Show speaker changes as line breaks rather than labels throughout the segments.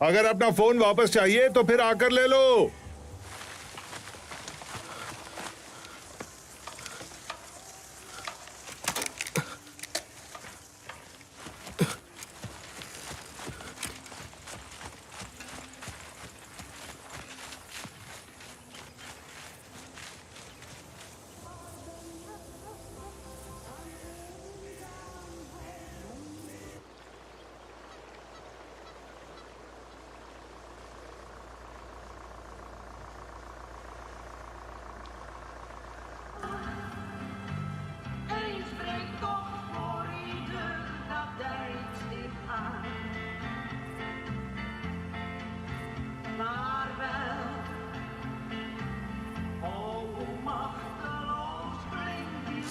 अगर अपना फोन वापस चाहिए तो फिर आकर ले लो।
Eens breekt toch voor ieder dat er iets niet aan. Maar wel, oh hoe machteloos klinkt die.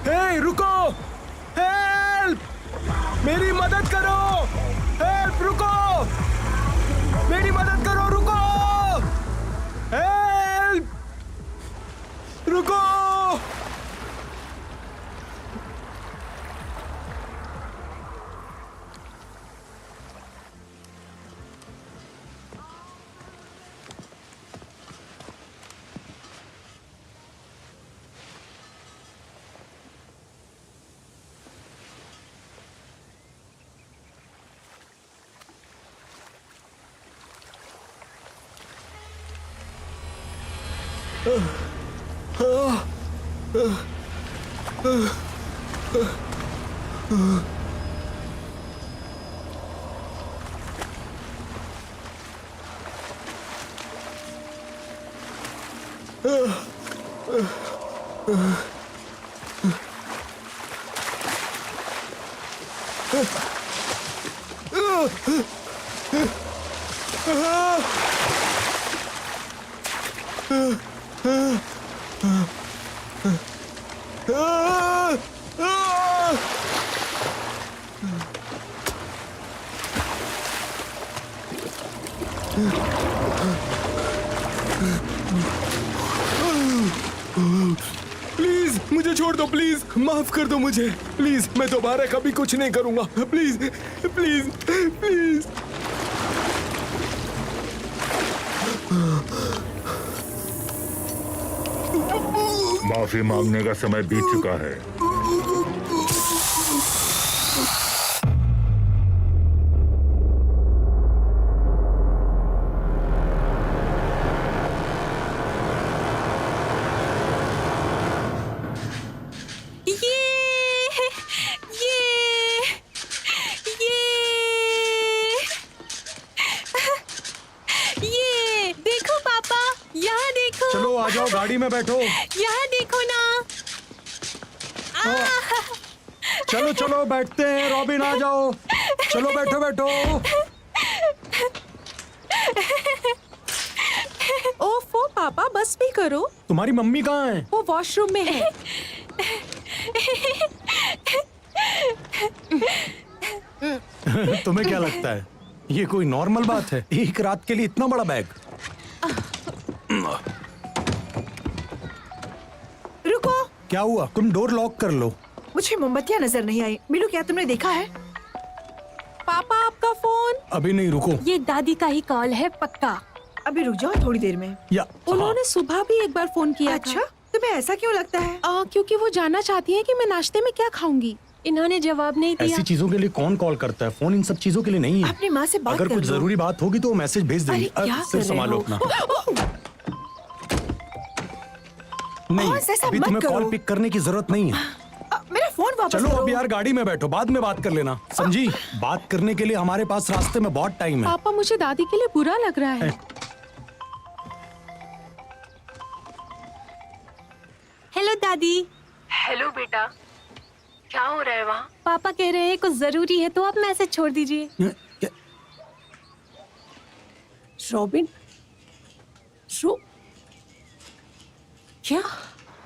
हे रुको, हेल्प, मेरी मदद करो, हेल्प, रुको, मेरी मदद करो, रुको, हेल्प, रुको। प्लीज मुझे छोड़ दो, प्लीज माफ कर दो मुझे, प्लीज मैं दोबारा कभी कुछ नहीं करूंगा, प्लीज प्लीज प्लीज।
माफी मांगने का समय बीत चुका है।
चलो आ जाओ, गाड़ी में बैठो।
यहाँ देखो ना।
चलो चलो बैठते हैं, रॉबिन आ जाओ। चलो बैठो बैठो।
ओफो पापा, बस भी करो।
तुम्हारी मम्मी कहाँ है?
वो वॉशरूम में है।
तुम्हें क्या लगता है ये कोई नॉर्मल बात है? एक रात के लिए इतना बड़ा बैग?
रुको,
क्या हुआ? तुम डोर लॉक कर लो।
मुझे मोमबत्तियां नजर नहीं आई। मिलू, क्या तुमने देखा है?
पापा आपका फोन।
अभी नहीं, रुको।
ये दादी का ही कॉल है पक्का।
अभी रुक जाओ थोड़ी देर में।
या
उन्होंने सुबह भी एक बार फोन किया
अच्छा,
था।
तुम्हें ऐसा क्यों लगता है?
क्योंकि वो जानना चाहती है कि मैं नाश्ते में क्या खाऊंगी। इन्होंने जवाब नहीं दिया।
ऐसी चीजों के लिए कौन कॉल करता है? फोन इन सब चीजों के लिए नहीं है।
अपनी माँ से बात
अगर
कर
कुछ
लो।
जरूरी बात होगी तो वो मैसेज भेज देंगी।
अरे क्या
सिर्फ
कर रहे
संभालो
हो?
अपना।
बॉस,
नहीं,
ऐसा
अभी
मत
तुम्हें
करो।
कॉल पिक करने की जरूरत नहीं है।
मेरा फोन वापस
चलो
करो।
अब यार गाड़ी में बैठो, बाद में बात कर लेना, समझी? बात करने के लिए हमारे पास रास्ते में बहुत टाइम है।
पापा मुझे दादी के लिए बुरा लग रहा है। हेलो दादी।
हेलो बेटा, क्या हो रहा है वहाँ?
पापा कह रहे हैं कुछ जरूरी है तो आप मैसेज छोड़ दीजिए।
क्या?
रॉबिन, क्या?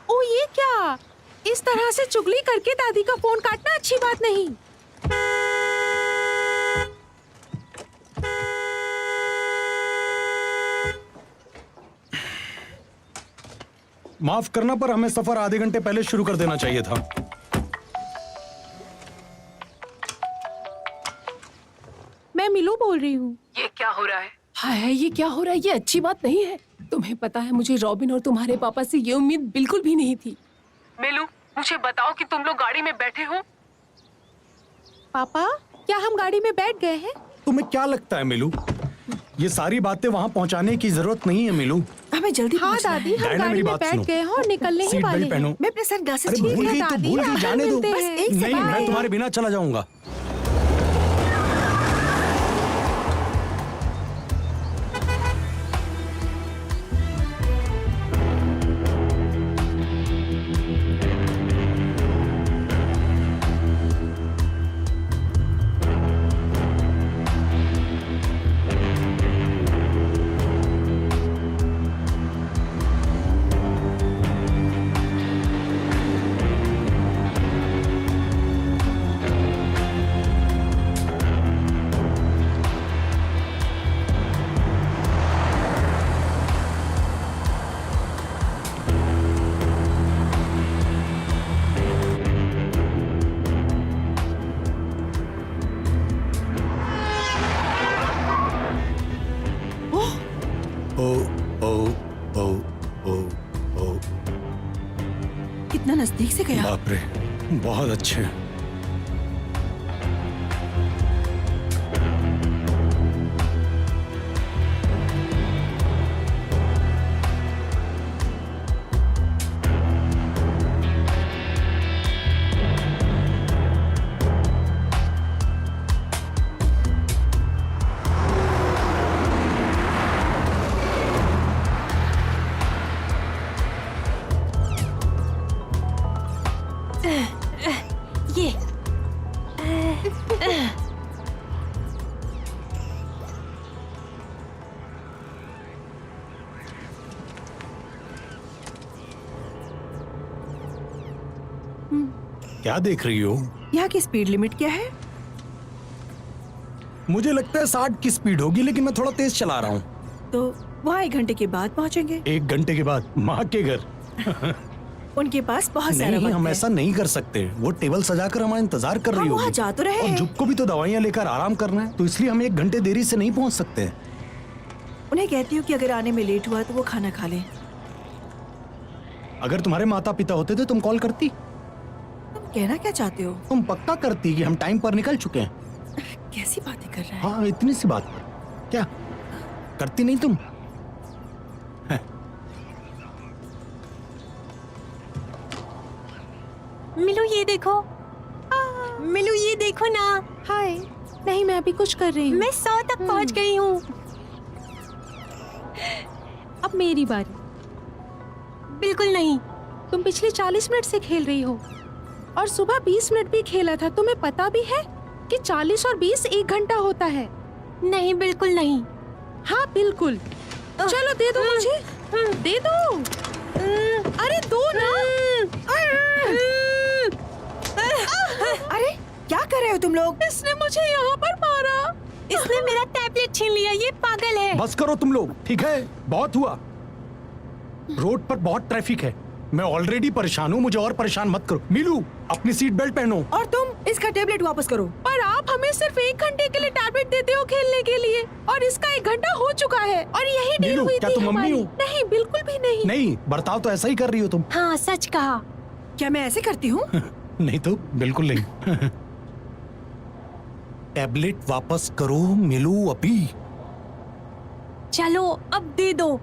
ओ ये क्या? इस तरह से चुगली करके दादी का फोन काटना अच्छी बात नहीं।
माफ करना, पर हमें सफर आधे घंटे पहले शुरू कर देना चाहिए था।
मैं मिलू बोल रही हूँ।
ये क्या हो रहा है?
हाय, ये क्या हो रहा है? ये अच्छी बात नहीं है। तुम्हें पता है, मुझे रॉबिन और तुम्हारे पापा से ये उम्मीद बिल्कुल भी नहीं थी।
मिलू, मुझे बताओ कि तुम लोग गाड़ी में बैठे हो।
पापा, क्या हम गाड़ी में बैठ गए हैं?
तुम्हें क्या लगता है मिलू, ये सारी बातें वहाँ पहुँचाने की जरूरत नहीं है मिलू।
हमें जल्दी
हाँ
पहुंचना
दादी,
है।
हम
डायना,
गाड़ी
मेरी
में
बात
बैठ
सुनो।
गए हैं और निकलने ही
सीट
वाले
बेल्ट पहनो।
हैं।
मैं अपने सनग्लासेस
अरे
ठीक
भूल
है
गई तो
दादी,
भूल
हाँ,
गई, जाने दो।
मिलते
बस
हैं।
एक
नहीं,
सेकंड।
मैं तुम्हारे बिना चला जाऊंगा। ओ ओ ओ ओ ओ,
कितना नजदीक से गया।
बाप रे, बहुत अच्छे।
ये
क्या देख रही हो?
यहाँ की स्पीड लिमिट क्या है?
मुझे लगता है 60 की स्पीड होगी, लेकिन मैं थोड़ा तेज चला रहा हूँ।
तो वहाँ 1 घंटे के बाद पहुँचेंगे।
1 घंटे के बाद माँ के घर?
उनके पास बहुत सारा
नहीं,
वक्त
हम
है।
ऐसा नहीं कर सकते। वो टेबल सजाकर हमारा इंतजार कर रही
हम वहाँ
होगी।
जा तो रहे
और
हैं।
जुब को भी तो दवाइयाँ लेकर आराम करना है, तो इसलिए हम 1 घंटे देरी से नहीं पहुँच सकते।
उन्हें कहती हूँ कि अगर आने में लेट हुआ तो वो खाना खा लें।
अगर तुम्हारे माता पिता होते थे तुम कॉल करती?
तुम कहना क्या चाहते हो?
तुम पक्का करती कि हम टाइम पर निकल चुके हैं।
कैसी बातें कर रहे हैं?
हाँ, इतनी सी बात पर क्या करती नहीं तुम?
मिलू ये देखो। मिलू ये देखो ना। हाय। नहीं, मैं अभी कुछ कर रही हूँ। मैं 100 तक पहुँच गई हूँ। अब मेरी बारी। बिल्कुल नहीं। तुम पिछले 40 मिनट से खेल रही हो और सुबह 20 मिनट भी खेला था। तुम्हें पता भी है कि 40 और 20 1 घंटा होता है। नहीं, बिल्कुल नहीं। हाँ बिल्कुल। चलो दे दो मुझे, दे दो। अरे दो ना।
अरे क्या कर रहे हो तुम लोग?
इसने मुझे यहाँ पर मारा। इसने मेरा टैबलेट छीन लिया। ये पागल है।
बस करो तुम लोग, ठीक है? बहुत हुआ। रोड पर बहुत ट्रैफिक है। मैं ऑलरेडी परेशान हूँ, मुझे और परेशान मत करो। मीलू, अपनी सीट बेल्ट पहनो।
और तुम इसका टेबलेट वापस करो।
पर आप हमें सिर्फ 1 घंटे के लिए टैबलेट देते हो खेलने के लिए, और इसका 1 घंटा हो चुका है। और यही डील
नीलू,
हुई
क्या
थी
तुम मम्मी
हमारी।
हो?
नहीं, बिल्कुल भी नहीं।
नहीं, बर्ताव तो ऐसा ही कर रही हो तुम।
हाँ, सच कहा।
क्या मैं ऐसे करती हूँ?
नहीं तो बिल्कुल नहीं। टैबलेट वापस करो मीलू अभी।
चलो अब दे दो,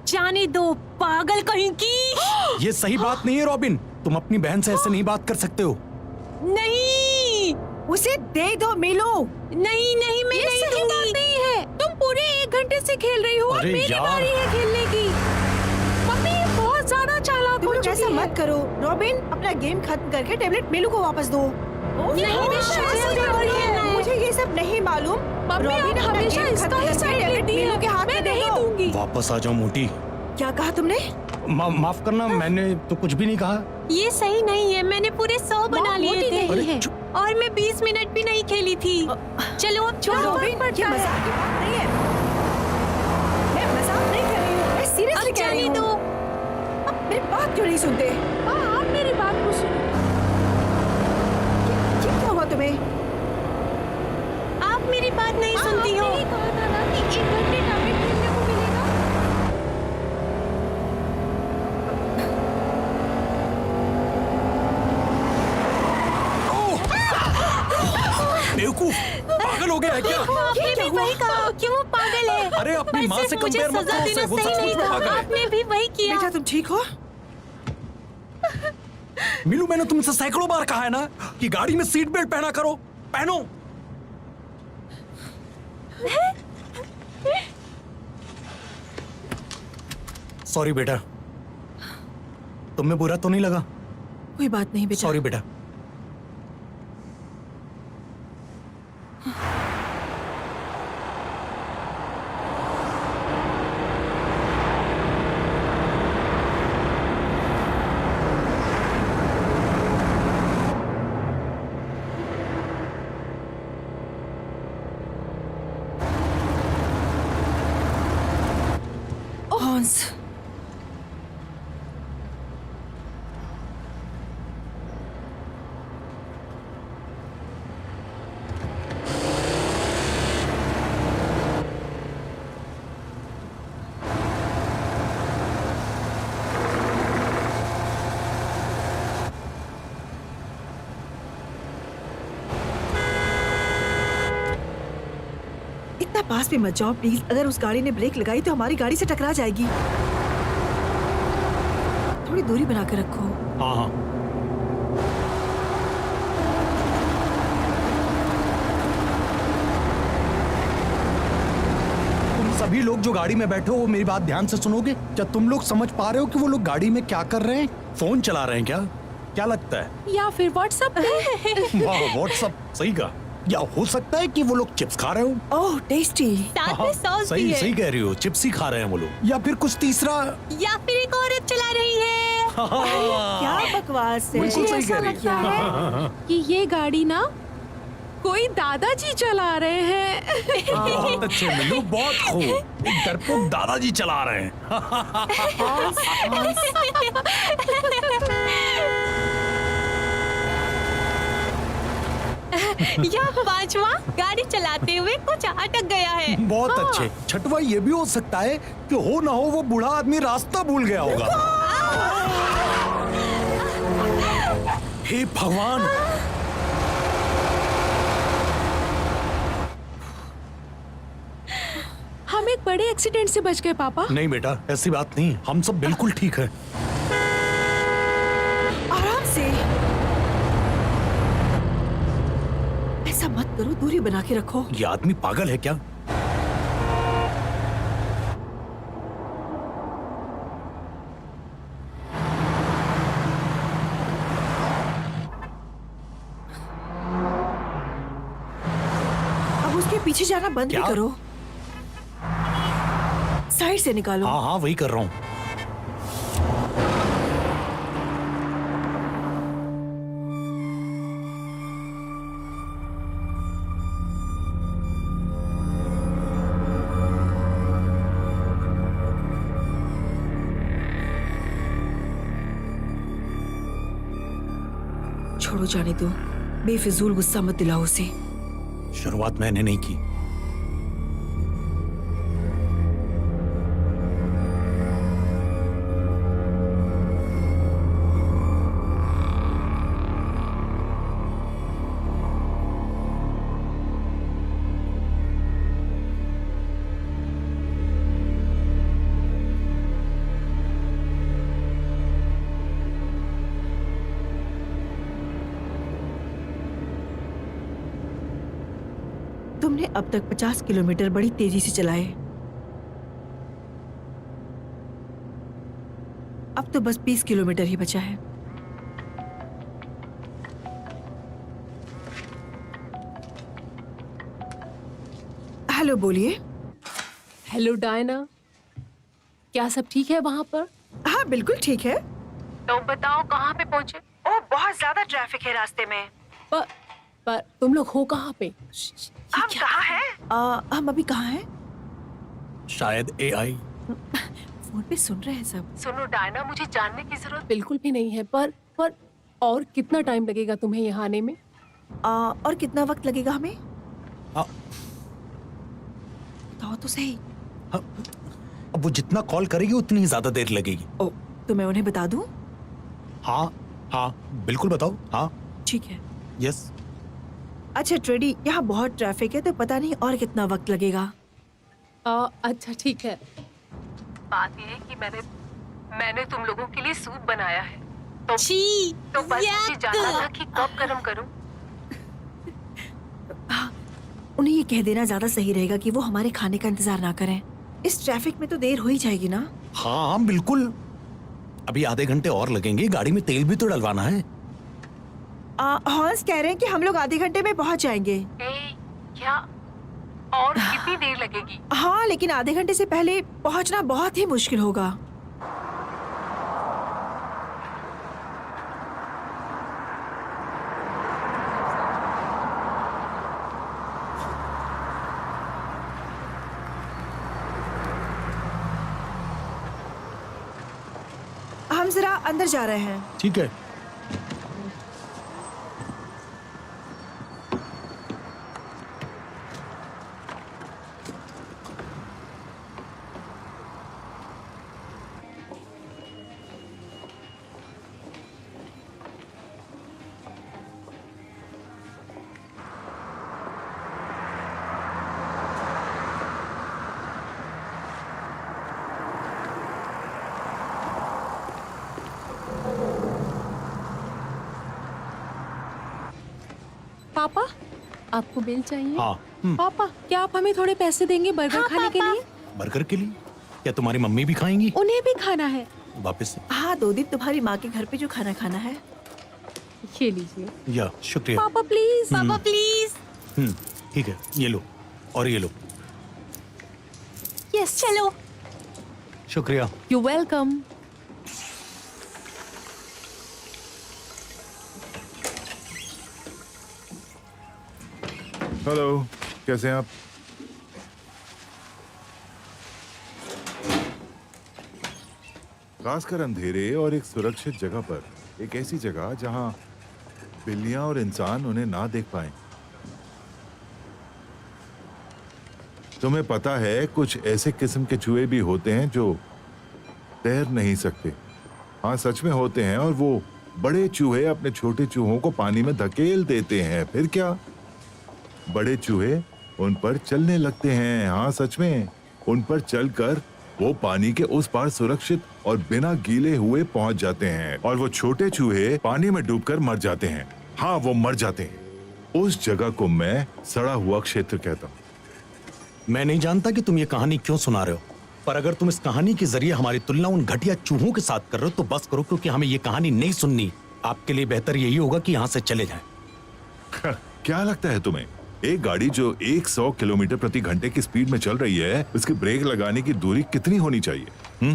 जाने दो पागल कहीं की।
ये सही बात नहीं है रॉबिन, तुम अपनी बहन से ऐसे नहीं बात कर सकते हो।
नहीं,
उसे दे दो मीलू।
नहीं नहीं, मैं नहीं दूंगी। बात नहीं है। तुम पूरे 1 घंटे से खेल रही हो और
अरे
मेरी
यार।
बारी है खेलने की। मम्मी ये बहुत ज्यादा चालाक
तुम
हो
लोग ऐसा
चुकी है।
मत करो। रॉबिन, अपना गेम खत्म करके टेबलेट मीलू को वापस दो।
नहीं, मैं शायद जरूरी है।
मुझे ये सब नहीं मालूम।
मम्मी
रॉबिन,
आप
अपना
हमेशा
गेम
इसका
खत्म
ही
करके
साइड
टेबलेट
लेती
मीलू
है।
के हाथ
मैं
में दे
नहीं
दो।
दूंगी।
वापस आ जाओ मोटी।
क्या कहा तुमने?
माफ करना, मैंने तो कुछ भी नहीं कहा।
ये सही नहीं है। मैंने पूरे 100 बना लिए थे
अरे
और मैं 20 मिनट भी नहीं खेली थी। चलो अब छोड़ो।
रॉबिन, ये मजाक की बात नहीं है। मैं मजाक नहीं कर रही हूँ, मैं सीरियसली
अब
कह रही
जाने
हूँ।
दो।
अब मेरी बात क्यों नहीं सुनते?
हाँ, आप मेरी बात को सुनो।
ये क्या हुआ तुम्हें?
आप मेरी बात नहीं सुनती हो। आपने कहा था ना कि 1 घंटे टैबलेट खेलने को मिलेगा।
बेवकूफ, पागल हो गया है क्या?
आपने भी वही कहा। क्यों पागल है?
अरे अपनी
पर
माँ
सिर्फ
से
मुझे
कंपेयर मत
सजा
करो
देना
उसे, वो
सही
सचमुच
नहीं
में
था।
पागल है।
आपने भी वही किया।
बेटा तुम ठीक हो?
मीलू, मैंने तुमसे सैकड़ों बार कहा है ना कि गाड़ी में सीट बेल्ट पहना करो। पहनो। सॉरी बेटा, तुम्हें बुरा तो नहीं लगा?
कोई बात नहीं बेटा।
सॉरी बेटा।
हॉन्स, इतना पास भी मत जाओ प्लीज। अगर उस गाड़ी ने ब्रेक लगाई तो हमारी गाड़ी से टकरा जाएगी। थोड़ी दूरी बना के रखो।
हाँ हाँ। तुम सभी लोग जो गाड़ी में बैठे हो वो मेरी बात ध्यान से सुनोगे? क्या तुम लोग समझ पा रहे हो कि वो लोग गाड़ी में क्या कर रहे हैं? फोन चला रहे हैं क्या? क्या लगता है?
या फिर व्हाट्सएप पे।
वाह, व्हाट्सएप सही कहा। या हो सकता है कि वो लोग चिप्स खा रहे हो।
ओह टेस्टी।
साथ में सॉस भी
सही
है।
सही कह रही हो, चिप्स ही खा रहे हैं वो लोग। या फिर कुछ तीसरा।
या फिर एक औरत चला रही है।
क्या बकवास है।
बिल्कुल सही कह रही
लगता है कि ये गाड़ी ना कोई दादाजी चला रहे हैं।
बहुत अच्छे मिलू, बहुत खूब। एक डरपोक दादाजी चला रहे हैं।
या 5वां गाड़ी चलाते हुए कुछ अटक गया है।
बहुत अच्छे। छठवा ये भी हो सकता है कि हो ना हो वो बूढ़ा आदमी रास्ता भूल गया होगा। हे भगवान।
हम एक बड़े एक्सीडेंट से बच गए पापा।
नहीं बेटा, ऐसी बात नहीं, हम सब बिल्कुल ठीक है।
आराम से। ऐसा मत करो, दूरी बना के रखो।
ये आदमी पागल है क्या?
पीछे जाना बंद भी
क्या?
करो, साइड से निकालो।
हाँ हाँ वही कर रहा हूँ।
छोड़ो, जाने दो, बेफिजूल गुस्सा मत दिलाओ उसे।
शुरुआत मैंने नहीं की।
तुमने अब तक 50 किलोमीटर बड़ी तेजी से चलाए, अब तो बस 20 किलोमीटर ही बचा है। हेलो, बोलिए।
हेलो डायना, क्या सब ठीक है वहाँ पर?
हाँ बिल्कुल ठीक है।
तो बताओ कहाँ पे पहुँचे?
ओ, बहुत ज्यादा ट्रैफिक है रास्ते में।
पर तुम लोग हो कहाँ पे?
हम कहाँ हैं? हम अभी कहाँ हैं?
शायद AI।
फोन पे सुन रहे हैं सब।
सुनो डायना, मुझे जानने की जरूरत बिल्कुल भी नहीं है, पर और कितना टाइम लगेगा तुम्हें यहाँ आने में?
और कितना वक्त लगेगा हमें?
हाँ,
बताओ तो सही।
अब वो जितना कॉल करेगी उतनी ही ज्यादा देर लगेगी।
ओ, तो मैं उन्हें बता दूं?
हाँ हाँ बिल्कुल बताओ। हाँ
ठीक है।
यस।
अच्छा ट्रेडी, यहाँ बहुत ट्रैफिक है तो पता नहीं और कितना वक्त लगेगा।
अच्छा ठीक है। बात ये है कि मैंने तुम लोगों के लिए सूप बनाया है, तो बस मुझे जानना था कि कब गरम करूं।
उन्हें ये कह देना ज्यादा सही रहेगा कि वो हमारे खाने का इंतजार ना करें। इस ट्रैफिक में तो देर हो ही जाएगी ना।
हाँ हाँ बिल्कुल, अभी आधे घंटे और लगेंगे, गाड़ी में तेल भी तो डलवाना है।
हॉन्स कह रहे हैं कि हम लोग आधे घंटे में पहुंच जाएंगे।
क्या? और कितनी देर लगेगी?
हाँ, लेकिन आधे घंटे से पहले पहुंचना बहुत ही मुश्किल होगा। हम जरा अंदर जा रहे हैं।
ठीक है।
पापा,
आपको बिल चाहिए?
हाँ
पापा क्या आप हमें थोड़े पैसे देंगे बर्गर खाने के लिए?
बर्गर के लिए? क्या तुम्हारी मम्मी भी खाएंगी?
उन्हें भी खाना है।
वापस?
हाँ, 2 दिन तुम्हारी माँ के घर पे जो खाना खाना है।
ये लीजिए।
या शुक्रिया।
पापा प्लीज, पापा प्लीज।
ठीक है, ये लो और ये लो।
यस, चलो।
शुक्रिया।
You welcome.
हेलो, कैसे हैं आप? खासकर अंधेरे और एक सुरक्षित जगह पर, एक ऐसी जगह जहां बिल्लियां और इंसान उन्हें ना देख पाएं। तुम्हें पता है कुछ ऐसे किस्म के चूहे भी होते हैं जो तैर नहीं सकते। हाँ, सच में होते हैं, और वो बड़े चूहे अपने छोटे चूहों को पानी में धकेल देते हैं। फिर क्या, बड़े चूहे उन पर चलने लगते हैं। हाँ सच में, उन पर चलकर वो पानी के उस पार सुरक्षित और बिना गीले हुए पहुंच जाते हैं, और वो छोटे चूहे पानी में डूबकर मर जाते हैं। हाँ, वो मर जाते हैं। उस जगह को मैं सड़ा हुआ क्षेत्र कहता हूँ।
मैं नहीं जानता कि तुम ये कहानी क्यों सुना रहे हो, पर अगर तुम इस कहानी के जरिए हमारी तुलना उन घटिया चूहों के साथ कर रहे हो तो बस करो, क्योंकि हमें ये कहानी नहीं सुननी। आपके लिए बेहतर यही होगा कि यहाँ से चले जाएं।
क्या लगता है तुम्हें एक गाड़ी जो 100 किलोमीटर प्रति घंटे की स्पीड में चल रही है, उसकी ब्रेक लगाने की दूरी कितनी होनी चाहिए?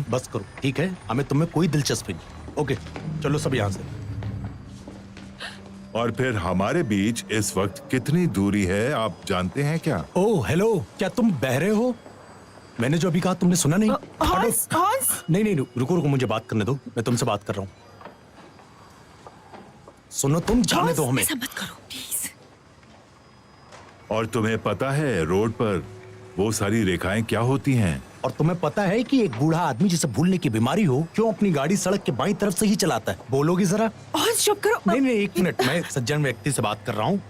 बस करो, ठीक है? हमें तुम्हें कोई दिलचस्पी नहीं। ओके, चलो सब यहाँ से।
और फिर हमारे बीच इस वक्त कितनी दूरी है, आप जानते हैं क्या?
ओह हेलो, क्या तुम बहरे हो? मैंने जो अभी कहा तुमने सुना नहीं?
Horse, horse.
नहीं नहीं रुको रुको, मुझे बात करने दो, मैं तुमसे बात कर रहा हूँ। सुनो, तुम जाने दो हमें।
ऐसा मत करो प्लीज।
और तुम्हें पता है रोड पर वो सारी रेखाएं क्या होती हैं?
और तुम्हें पता है कि एक बूढ़ा आदमी जिसे भूलने की बीमारी हो क्यों अपनी गाड़ी सड़क के बाईं तरफ से ही चलाता है? बोलोगी जरा?
हॉर्स चुप करो।
नहीं नहीं, एक मिनट, मैं सज्जन व्यक्ति से बात कर रहा हूँ।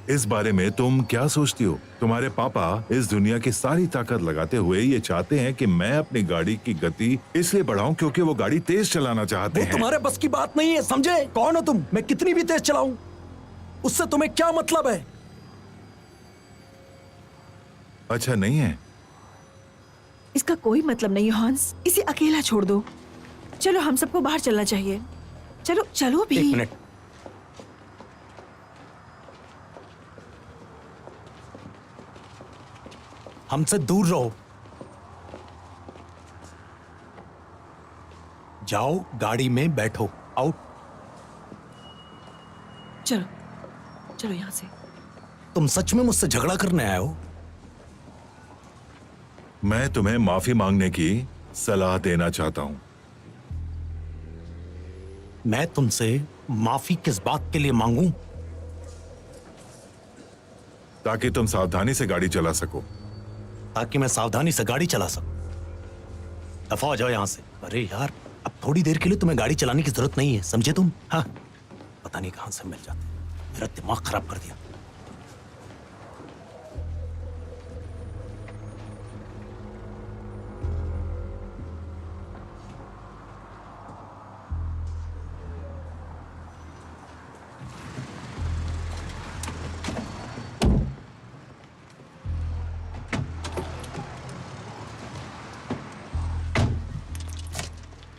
इस बारे में तुम क्या सोचती हो? तुम्हारे पापा इस दुनिया की सारी ताकत लगाते हुए ये चाहते हैं कि मैं अपनी गाड़ी की गति इसलिए बढ़ाऊं क्योंकि वो गाड़ी तेज चलाना चाहते
वो
हैं।
तुम्हारे बस की बात नहीं है, समझे? कौन हो तुम? मैं कितनी भी तेज चलाऊं, उससे तुम्हें क्या मतलब है?
अच्छा नहीं है?
इसका कोई मतलब नहीं है हॉर्स, इसे अकेला छोड़ दो। चलो हम सबको बाहर चलना चाहिए। चलो चलो भी।
एक मिनट, हमसे दूर रहो। जाओ गाड़ी में बैठो। आउट।
चलो चलो यहाँ से।
तुम सच में मुझसे झगड़ा करने आए हो?
मैं तुम्हें माफी मांगने की सलाह देना चाहता हूं।
मैं तुमसे माफी किस बात के लिए मांगूं?
ताकि तुम सावधानी से गाड़ी चला सको।
ताकि मैं सावधानी से गाड़ी चला सकूं। दफा हो जाओ यहां से। अरे यार, अब थोड़ी देर के लिए तुम्हें गाड़ी चलाने की जरूरत नहीं है, समझे तुम? हाँ, पता नहीं कहां से मिल जाते, मेरा दिमाग खराब कर दिया।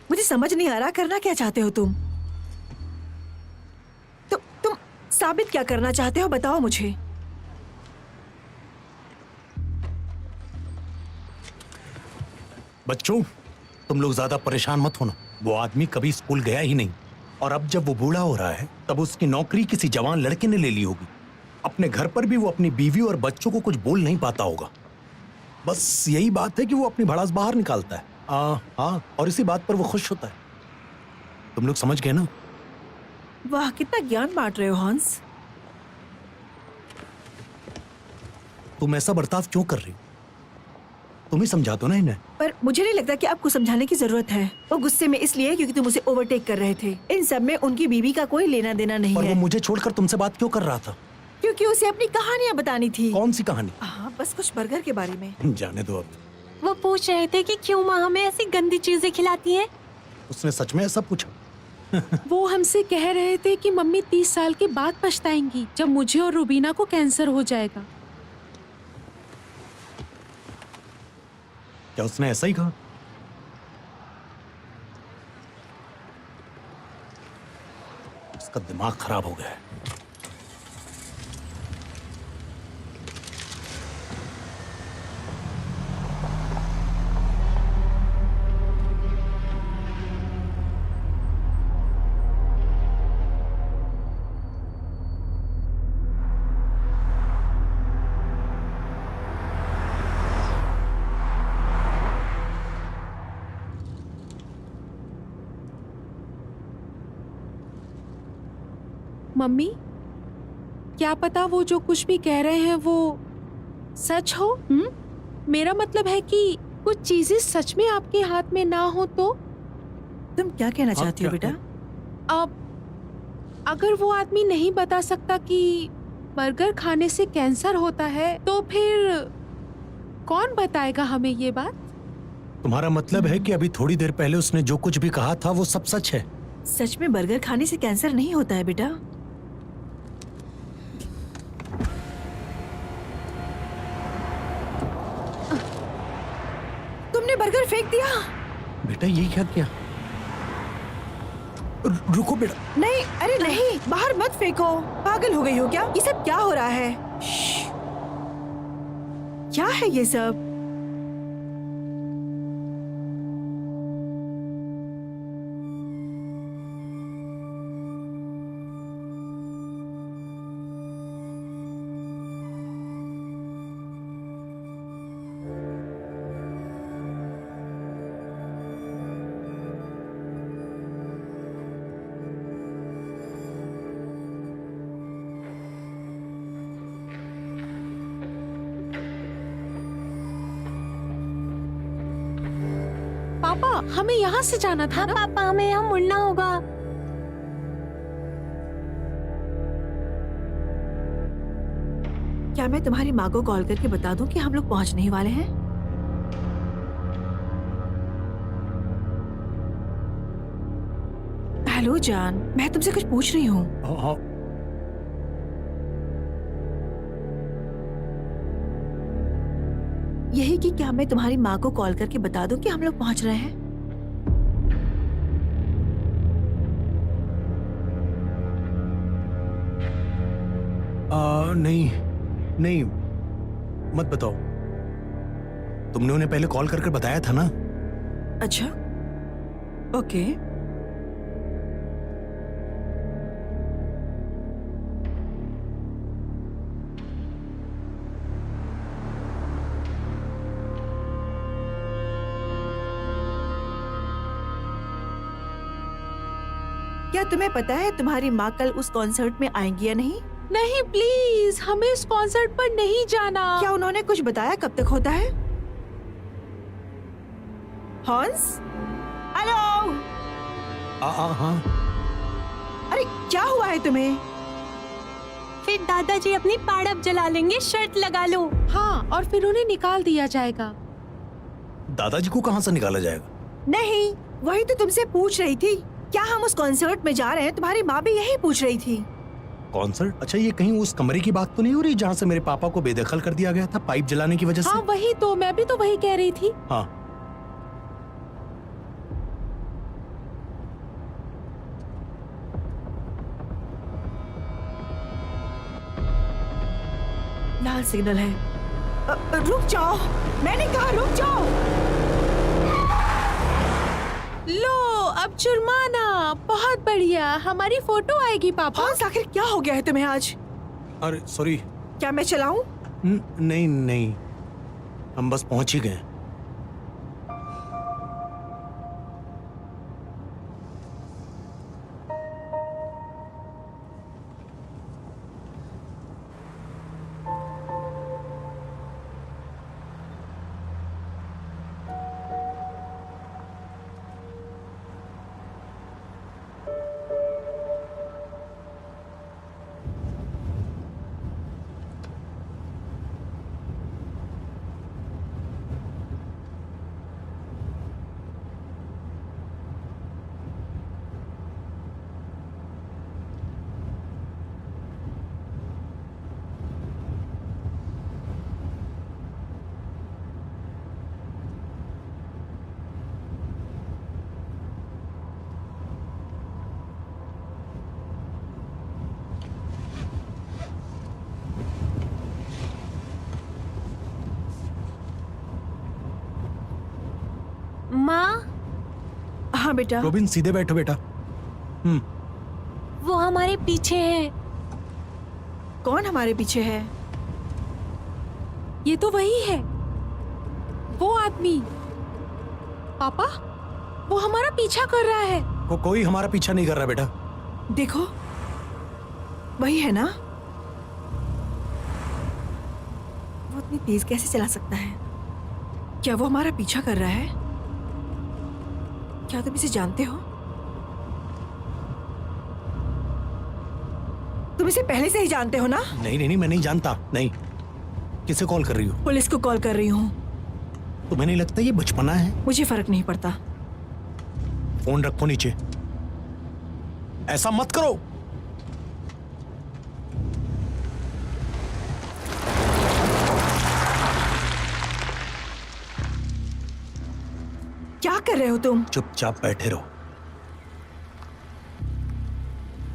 मुझे समझ नहीं आ रहा करना क्या चाहते हो तुम? तुम साबित क्या करना चाहते हो, बताओ मुझे।
बच्चों, तुम लोग ज्यादा परेशान मत होना। वो आदमी कभी स्कूल गया ही नहीं, और अब जब वो बूढ़ा हो रहा है तब उसकी नौकरी किसी जवान लड़के ने ले ली होगी। अपने घर पर भी वो अपनी बीवी और बच्चों को कुछ बोल नहीं पाता होगा। बस यही बात है कि वो अपनी भड़ास बाहर निकालता है। हाँ, और इसी बात पर वो खुश होता है। तुम लोग समझ गए ना?
वाह, कितना ज्ञान बांट रहे हो हॉर्स।
तुम ऐसा बर्ताव क्यों कर रही हो? तुम ही समझा दो ना इन्हें।
पर मुझे नहीं लगता कि आपको समझाने की जरूरत है। वो गुस्से में इसलिए क्योंकि तुम उसे ओवरटेक कर रहे थे। इन सब में उनकी बीवी का कोई लेना देना नहीं
पर
है।
वो मुझे छोड़कर तुमसे बात क्यों कर रहा था?
क्योंकि उसे अपनी कहानियां बतानी थी।
कौन सी कहानी?
हाँ, बस कुछ बर्गर के बारे में।
जाने दो अब।
वो पूछ रहे थे कि क्यों माँ हमें ऐसी गंदी चीजें खिलाती हैं।
उसने सच में ऐसा पूछा?
वो हमसे कह रहे थे कि मम्मी 30 साल के बाद पछताएंगी जब मुझे और रूबीना को कैंसर हो जाएगा।
क्या उसने ऐसा ही कहा? उसका दिमाग खराब हो गया है।
मम्मी, क्या पता वो जो कुछ भी कह रहे हैं वो सच हो? मेरा मतलब है कि कुछ चीजें सच में आपके हाथ में ना हो तो?
तुम क्या कहना
हाँ,
चाहती हो
क्या?
बेटा?
अब अगर वो आदमी नहीं बता सकता कि बर्गर खाने से कैंसर होता है तो फिर कौन बताएगा हमें ये बात?
तुम्हारा मतलब है कि अभी थोड़ी देर पहले उसने जो कुछ भी कहा था वो सब सच है?
सच में बर्गर खाने से कैंसर नहीं होता है बेटा। तुमने बर्गर फेंक दिया।
बेटा ये क्या किया? रुको बेटा।
नहीं, अरे नहीं, बाहर मत फेंको। पागल हो गई हो क्या? ये सब क्या हो रहा है? श्श्श। क्या है ये सब?
पापा हमें यहाँ से जाना था ना?
पापा हमें यहाँ मुड़ना होगा।
क्या मैं तुम्हारी माँ को कॉल करके बता दूं कि हम लोग पहुंचने ही वाले हैं? हेलो जान, मैं तुमसे कुछ पूछ रही हूँ।
हाँ,
यही कि क्या मैं तुम्हारी माँ को कॉल करके बता दूं कि हम लोग पहुंच रहे हैं?
नहीं नहीं, मत बताओ। तुमने उन्हें पहले कॉल करके बताया था ना?
अच्छा, ओके। क्या तुम्हें पता है तुम्हारी माँ कल उस कॉन्सर्ट में आएंगी या नहीं?
नहीं प्लीज, हमें इस कॉन्सर्ट पर नहीं जाना।
क्या उन्होंने कुछ बताया कब तक होता है? हॉन्स, हेलो।
हाँ।
अरे क्या हुआ है तुम्हें?
फिर दादाजी अपनी पाड़प जला लेंगे, शर्त लगा लो।
हाँ, और फिर उन्हें निकाल दिया जाएगा।
दादाजी को कहाँ से निकाला जाएगा?
नहीं, वही तो तुमसे पूछ रही थी। क्या हम उस कॉन्सर्ट में जा रहे हैं? तुम्हारी माँ भी यही पूछ रही थी।
कॉन्सर्ट? अच्छा, ये कहीं उस कमरे की बात तो नहीं हो रही जहाँ से मेरे पापा को बेदखल कर दिया गया था पाइप जलाने की वजह से?
हाँ वही तो, मैं भी तो वही कह रही थी।
हाँ।
लाल सिग्नल है। रुक जाओ, मैंने कहा रुक जाओ।
लो, अब जुर्माना। बहुत बढ़िया, हमारी फोटो आएगी पापा।
हॉन्स, आखिर क्या हो गया है तुम्हें आज?
अरे सॉरी।
क्या मैं चलाऊं?
नहीं नहीं, हम बस पहुंच ही गए।
माँ,
हाँ बेटा।
रोबिन, सीधे बैठो बेटा।
वो हमारे पीछे है।
कौन हमारे पीछे है?
ये तो वही है, वो आदमी। पापा, वो हमारा पीछा कर रहा है।
कोई हमारा पीछा नहीं कर रहा बेटा।
देखो, वही है ना? वो इतनी तेज कैसे चला सकता है? क्या वो हमारा पीछा कर रहा है? क्या तुम इसे जानते हो? तुम इसे पहले से ही जानते हो ना?
नहीं नहीं नहीं, मैं नहीं जानता। नहीं। किसे कॉल कर रही हो?
पुलिस को कॉल कर रही हूँ।
तुम्हें नहीं लगता ये बचपना है?
मुझे फर्क नहीं पड़ता।
फोन रखो नीचे। ऐसा मत करो।
क्या कर रहे हो तुम?
चुपचाप बैठे रहो।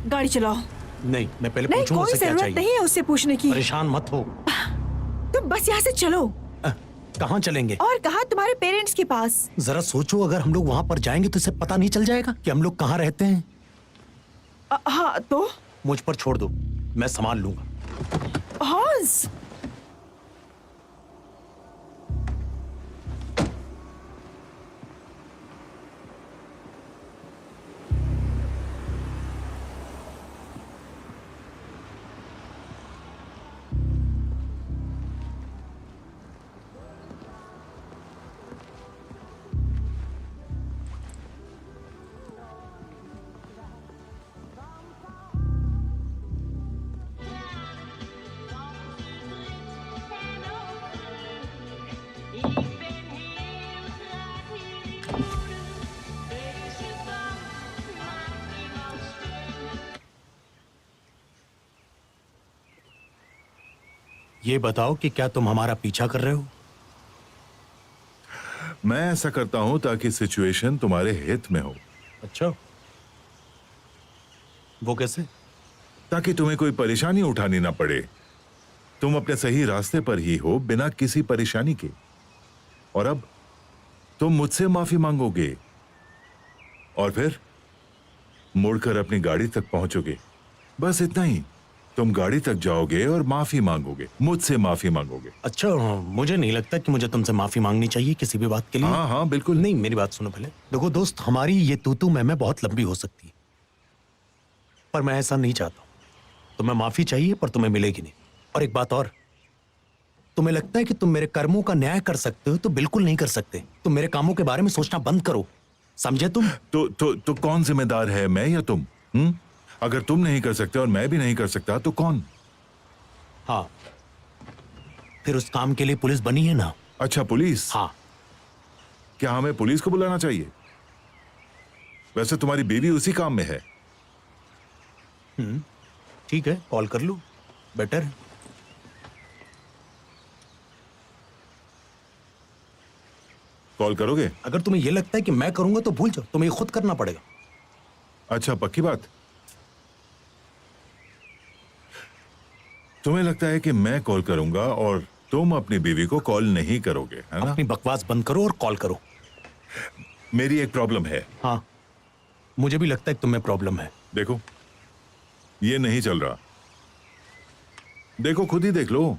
गाड़ी चलाओ।
नहीं, मैं पहले
नहीं,
पूछूं
कोई
उसे क्या
जरूरत
चाहिए।
नहीं है उससे पूछने की।
परेशान मत हो।
तुम बस यहाँ से चलो।
कहाँ चलेंगे?
और कहा तुम्हारे पेरेंट्स के पास।
जरा सोचो, अगर हम लोग वहाँ पर जाएंगे तो इसे पता नहीं चल जाएगा कि हम लोग कहाँ रहते हैं।
हाँ तो
मुझ पर छोड़ दो, मैं संभाल लूंगा।
हॉन्स,
ये बताओ कि क्या तुम हमारा पीछा कर रहे हो?
मैं ऐसा करता हूं ताकि सिचुएशन तुम्हारे हित में हो,
अच्छा, वो कैसे?
ताकि तुम्हें कोई परेशानी उठानी ना पड़े। तुम अपने सही रास्ते पर ही हो बिना किसी परेशानी के। और अब तुम मुझसे माफी मांगोगे और फिर मुड़कर अपनी गाड़ी तक पहुंचोगे। बस इतना ही। तुम गाड़ी तक जाओगे और माफी मांगोगे, मुझसे माफी मांगोगे।
अच्छा, मुझे नहीं लगता कि मुझे तुमसे माफी मांगनी चाहिए किसी भी बात के लिए।
हाँ हाँ बिल्कुल
नहीं, मेरी बात सुनो पहले। देखो दोस्त, हमारी ये तू मैं बहुत लंबी हो सकती है, पर मैं ऐसा नहीं चाहता। तुम्हें माफी चाहिए पर तुम्हें मिलेगी नहीं। और एक बात और, तुम्हें लगता है कि तुम मेरे कर्मों का न्याय कर सकते हो तो बिल्कुल नहीं कर सकते। तुम मेरे कामों के बारे में सोचना बंद करो, समझे तुम?
तो कौन जिम्मेदार है, मैं या तुम? अगर तुम नहीं कर सकते और मैं भी नहीं कर सकता तो कौन?
हाँ, फिर उस काम के लिए पुलिस बनी है ना।
अच्छा, पुलिस?
हाँ।
क्या हमें पुलिस को बुलाना चाहिए? वैसे तुम्हारी बीवी उसी काम में है।
ठीक है, कॉल कर लूं, बेटर है।
कॉल करोगे?
अगर तुम्हें यह लगता है कि मैं करूंगा तो भूल जाओ, तुम्हें खुद करना पड़ेगा।
अच्छा, पक्की बात? तुम्हें लगता है कि मैं कॉल करूंगा और तुम अपनी बीवी को कॉल नहीं करोगे, है ना?
अपनी बकवास बंद करो और कॉल करो।
मेरी एक प्रॉब्लम है।
हाँ, मुझे भी लगता है कि तुम्हें प्रॉब्लम है।
देखो, ये नहीं चल रहा। देखो, खुद ही देख लो।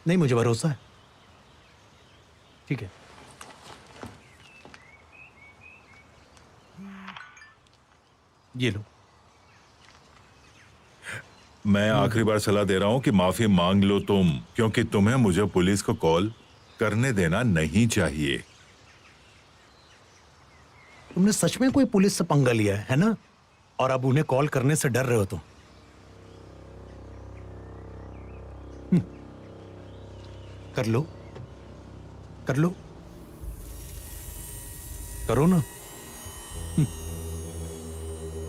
नहीं, मुझे भरोसा है। ठीक है, ये लो।
मैं आखिरी बार सलाह दे रहा हूं कि माफी मांग लो तुम, क्योंकि तुम्हें मुझे पुलिस को कॉल करने देना नहीं चाहिए।
तुमने सच में कोई पुलिस से पंगा लिया है ना? और अब उन्हें कॉल करने से डर रहे हो तुम। कर लो, कर लो, करो ना।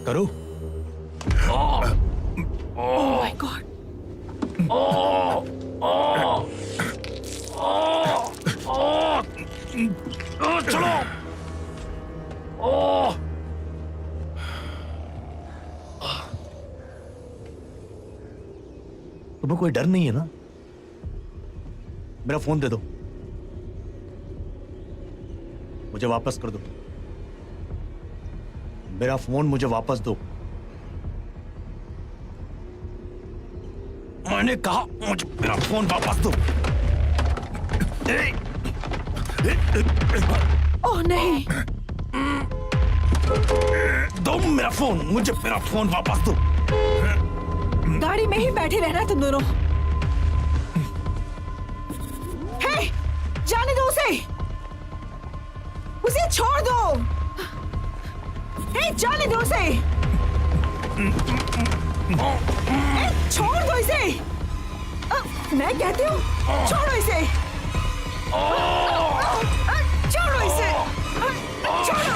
करो।
Oh my God.
चलो। तुम्हें कोई डर नहीं है ना? मेरा फोन दे दो, मुझे वापस कर दो। मेरा फोन मुझे वापस दो। मैंने कहा मुझे मेरा फोन वापस दो।
ओह नहीं।
दो मेरा फोन, मुझे मेरा फोन वापस दो।
गाड़ी में ही बैठे रहना तुम दोनों। हे, जाने दो उसे। उसे छोड़ दो। हे, जाने दो उसे। हे, छोड़ दो इसे। मैं कहती हूँ छोड़ो इसे। छोड़ो इसे। छोड़ो।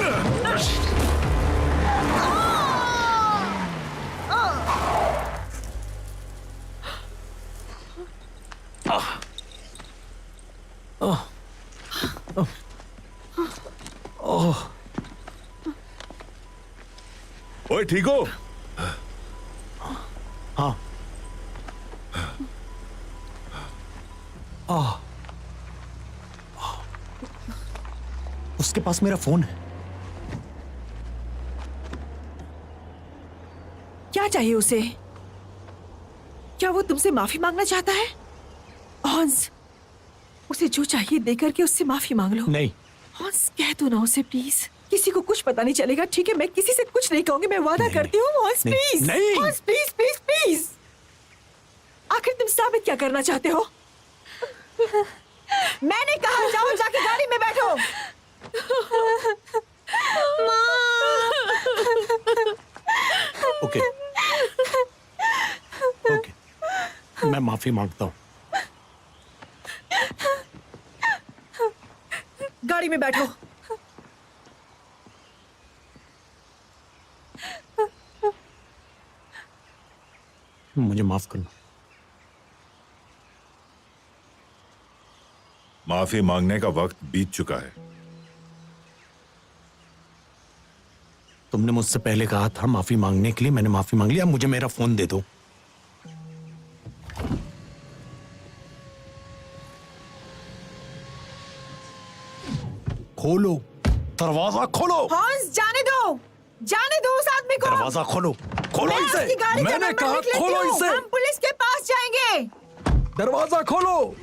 ओए, ठीक हो?
हाँ। उसके पास मेरा फोन है।
क्या चाहिए उसे? क्या वो तुमसे माफी मांगना चाहता है? हॉन्स, उसे जो चाहिए देकर के उससे माफी मांग लो।
नहीं।
हॉन्स, कह दो ना उसे प्लीज। किसी को कुछ पता नहीं चलेगा, ठीक है? मैं किसी से कुछ नहीं कहूंगी, मैं वादा करती हूँ। हॉन्स प्लीज,
नहीं।
हॉन्स प्लीज प्लीज प्लीज। आखिर तुम साबित क्या करना चाहते हो? मैंने कहा जाओ, जाके गाड़ी में बैठो।
ओके ओके, मैं माफी मांगता हूँ।
गाड़ी में बैठो।
मुझे माफ करना।
माफी मांगने का वक्त बीत चुका है।
तुमने मुझसे पहले कहा था माफी मांगने के लिए, मैंने माफी मांग लिया। मुझे मेरा फोन दे दो। खोलो, दरवाजा खोलो।
हॉन्स, जाने दो, जाने दो उस आदमी को।
दरवाजा खोलो, खोलो
मैं
इसे।
उसकी गाड़ी का
मैंने
नंबर
कहा
लिख लेती
खोलो
हूँ।
इसे।
हम पुलिस के पास जाएंगे।
दरवाजा खोलो।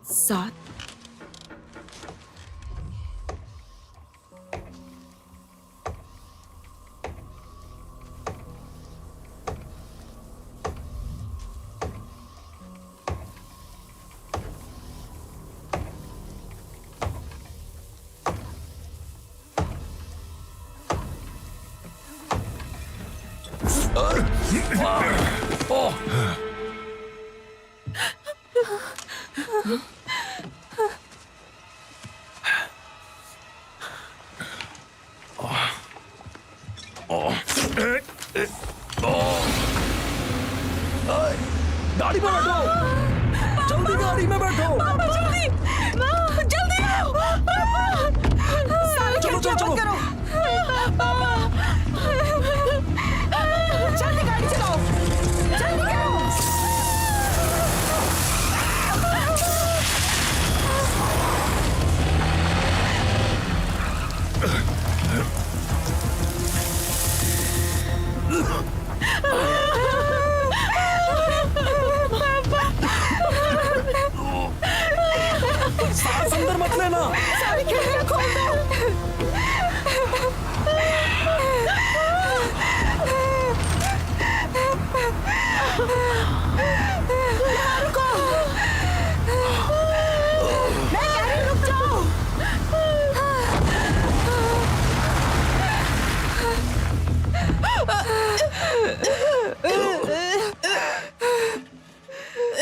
सात,
गाड़ी में बैठो, जल्दी गाड़ी में बैठो।
जल्दी, जल्दी आओ। सारी
चलो,
खिड़कियां
चलो,
बंद करो। जल्दी गाड़ी चलाओ, जल्दी करो।
सांस अंदर मत लेना।
सारी खिड़कियां खोल दो। यहाँ रुको। मैं कह रही हूँ, रुक जाओ।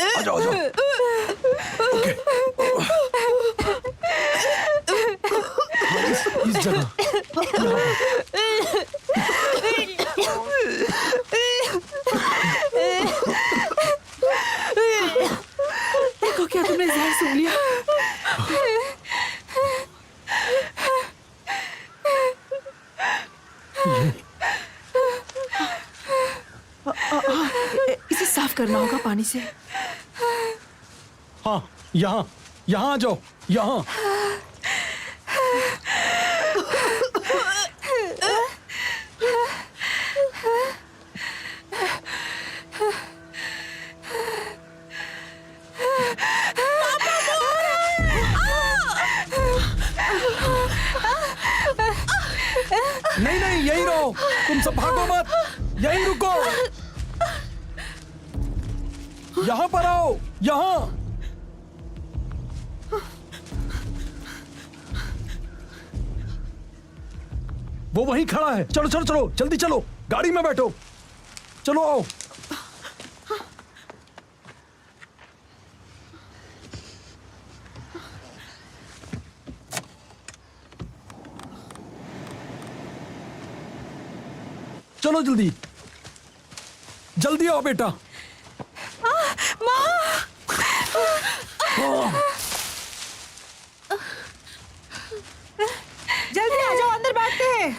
आ जाओ, आ जाओ। ओके। इस जगह।
देखो, क्या तुमने जहर सूंघ लिया? इसे साफ करना होगा पानी से।
हाँ, यहाँ यहाँ आ जाओ, यहाँ। नहीं नहीं, यही रहो, तुम सब भागो मत, यही रुको। यहाँ पर आओ, यहाँ।
वो वहीं खड़ा है। चलो चलो चलो, जल्दी चलो, गाड़ी में बैठो, चलो आओ। चलो जल्दी, जल्दी आओ बेटा।
जल्दी आ जाओ, अंदर बैठते हैं।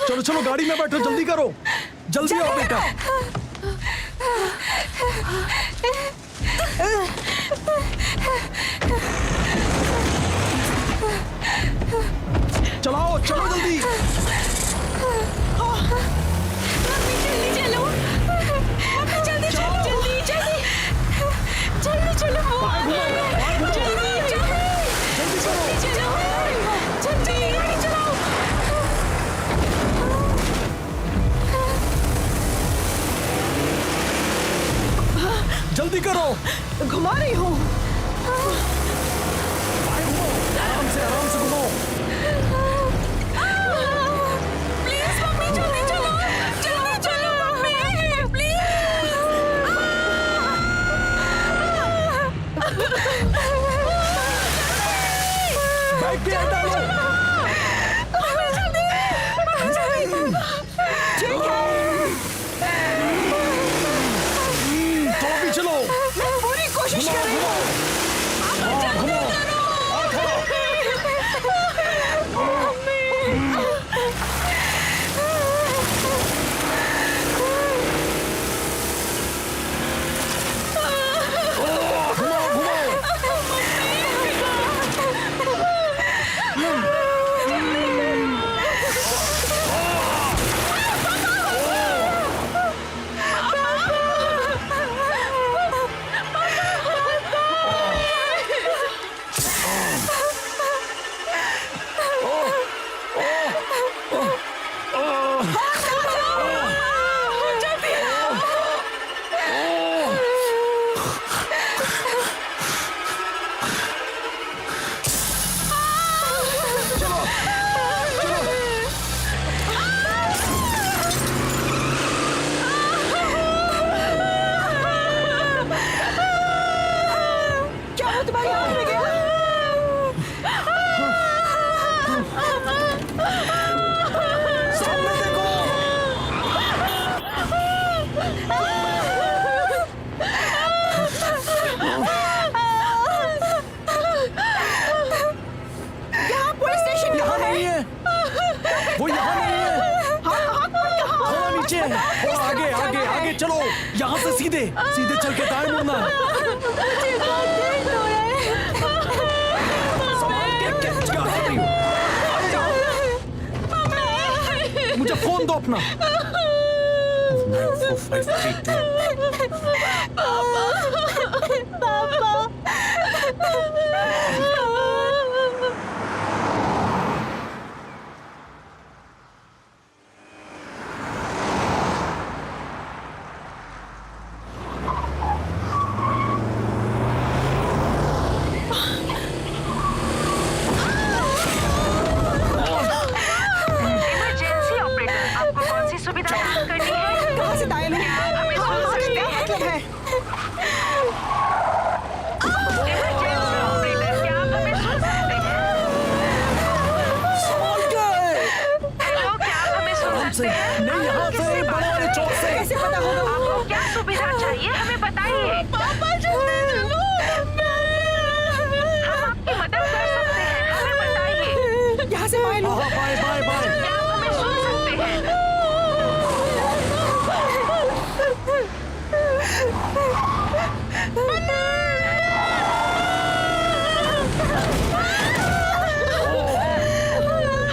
चलो चलो, गाड़ी में बैठो, जल्दी करो, जल्दी आओ बेटा। चलाओ, चलो जल्दी।
जल्दी चलो, जल्दी चलो, जल्दी जल्दी जल्दी चलो, जल्दी चलो।
जल्दी करो,
घुमा रही हूँ।
आराम से घुमाओ।
प्लीज मम्मी, जल्दी चलो, जल्दी चलो मम्मी, प्लीज।
बाइक पे हटा लो। तो भी चलो,
मैं पूरी कोशिश कर रही हूँ।
चलो यहाँ से सीधे सीधे चल के दाएं मुड़ना। मुझे फोन दो अपना। नहीं यहाँ से बड़े वाले चौक से।
कैसे पता होगा?
आपको क्या सुविधा चाहिए हमें बताइए।
पापा जल्दी चलो,
हम आपकी मदद कर सकते हैं, हमें बताइए।
यहाँ से बाय लो।
Bye bye bye.
क्या आप हमें सुन सकते हैं?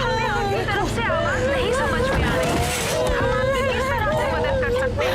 हमें आपकी तरफ से आवाज नहीं समझ में आ रही है। हम आपकी किस तरह से मदद कर सकते हैं?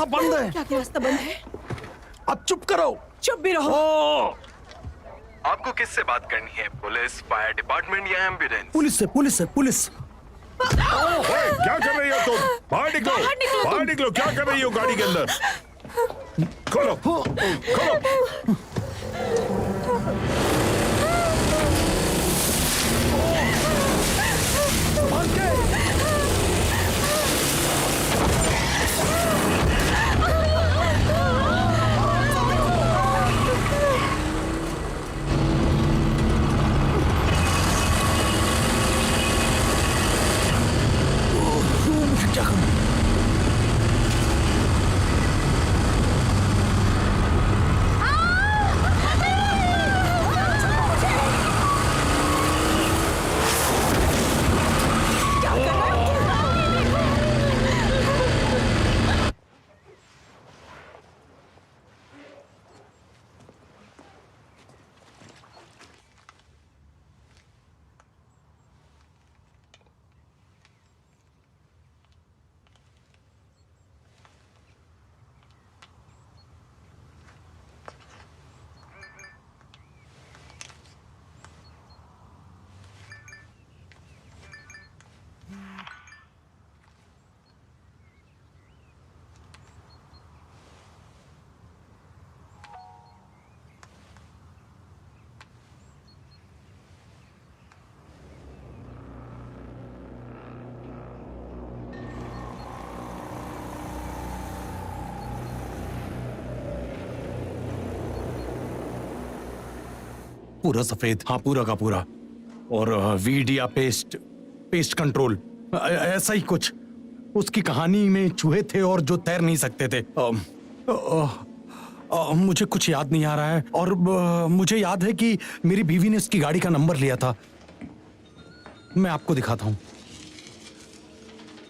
बंद है।
क्या क्या रास्ता बंद है?
अब चुप करो।
चुप भी रहो।
आपको किससे बात करनी है? पुलिस, फायर डिपार्टमेंट या एम्बुलेंस?
पुलिस से पुलिस।
ओए, क्या कर रही हो तुम? बाहर निकलो, बाहर निकलो। क्या कर रही हो गाड़ी के अंदर? खोलो, खोलो।
पूरा सफेद, हाँ पूरा का पूरा। और वीड या पेस्ट कंट्रोल, ऐसा ही कुछ। उसकी कहानी में चूहे थे और जो तैर नहीं सकते थे। मुझे कुछ याद नहीं आ रहा है। और मुझे याद है कि मेरी बीवी ने उसकी गाड़ी का नंबर लिया था। मैं आपको दिखाता हूं,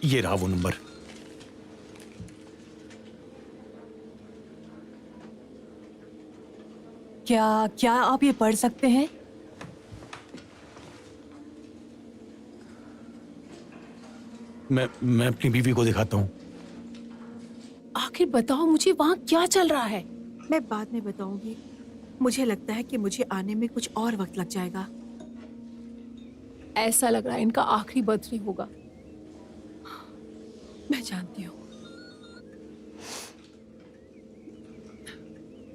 ये रहा वो नंबर।
क्या आप ये पढ़ सकते हैं?
मैं अपनी बीवी को दिखाता हूं।
आखिर बताओ मुझे, वहाँ क्या चल रहा है?
मैं बाद में बताऊंगी। मुझे लगता है कि मुझे आने में कुछ और वक्त लग जाएगा।
ऐसा लग रहा है इनका आखिरी बर्थडे होगा।
मैं जानती हूँ।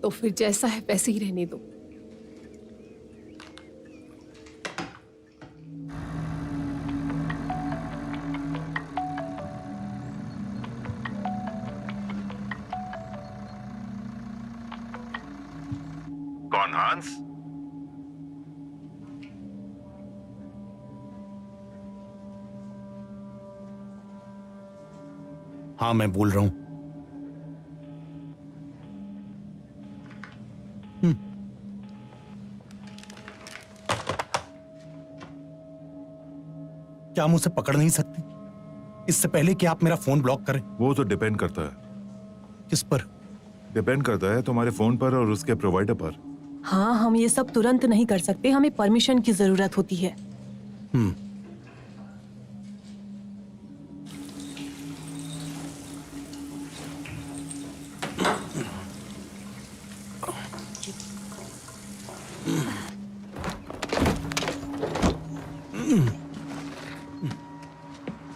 तो फिर जैसा है वैसे ही रहने दो।
कौन? हांस?
हाँ मैं बोल रहा हूं। क्या हम उसे पकड़ नहीं सकते इससे पहले कि आप मेरा फोन ब्लॉक करें?
वो तो डिपेंड करता है।
किस पर?
डिपेंड करता है तुम्हारे फोन पर और उसके प्रोवाइडर पर।
हाँ, हम ये सब तुरंत नहीं कर सकते। हमें परमिशन की जरूरत होती है।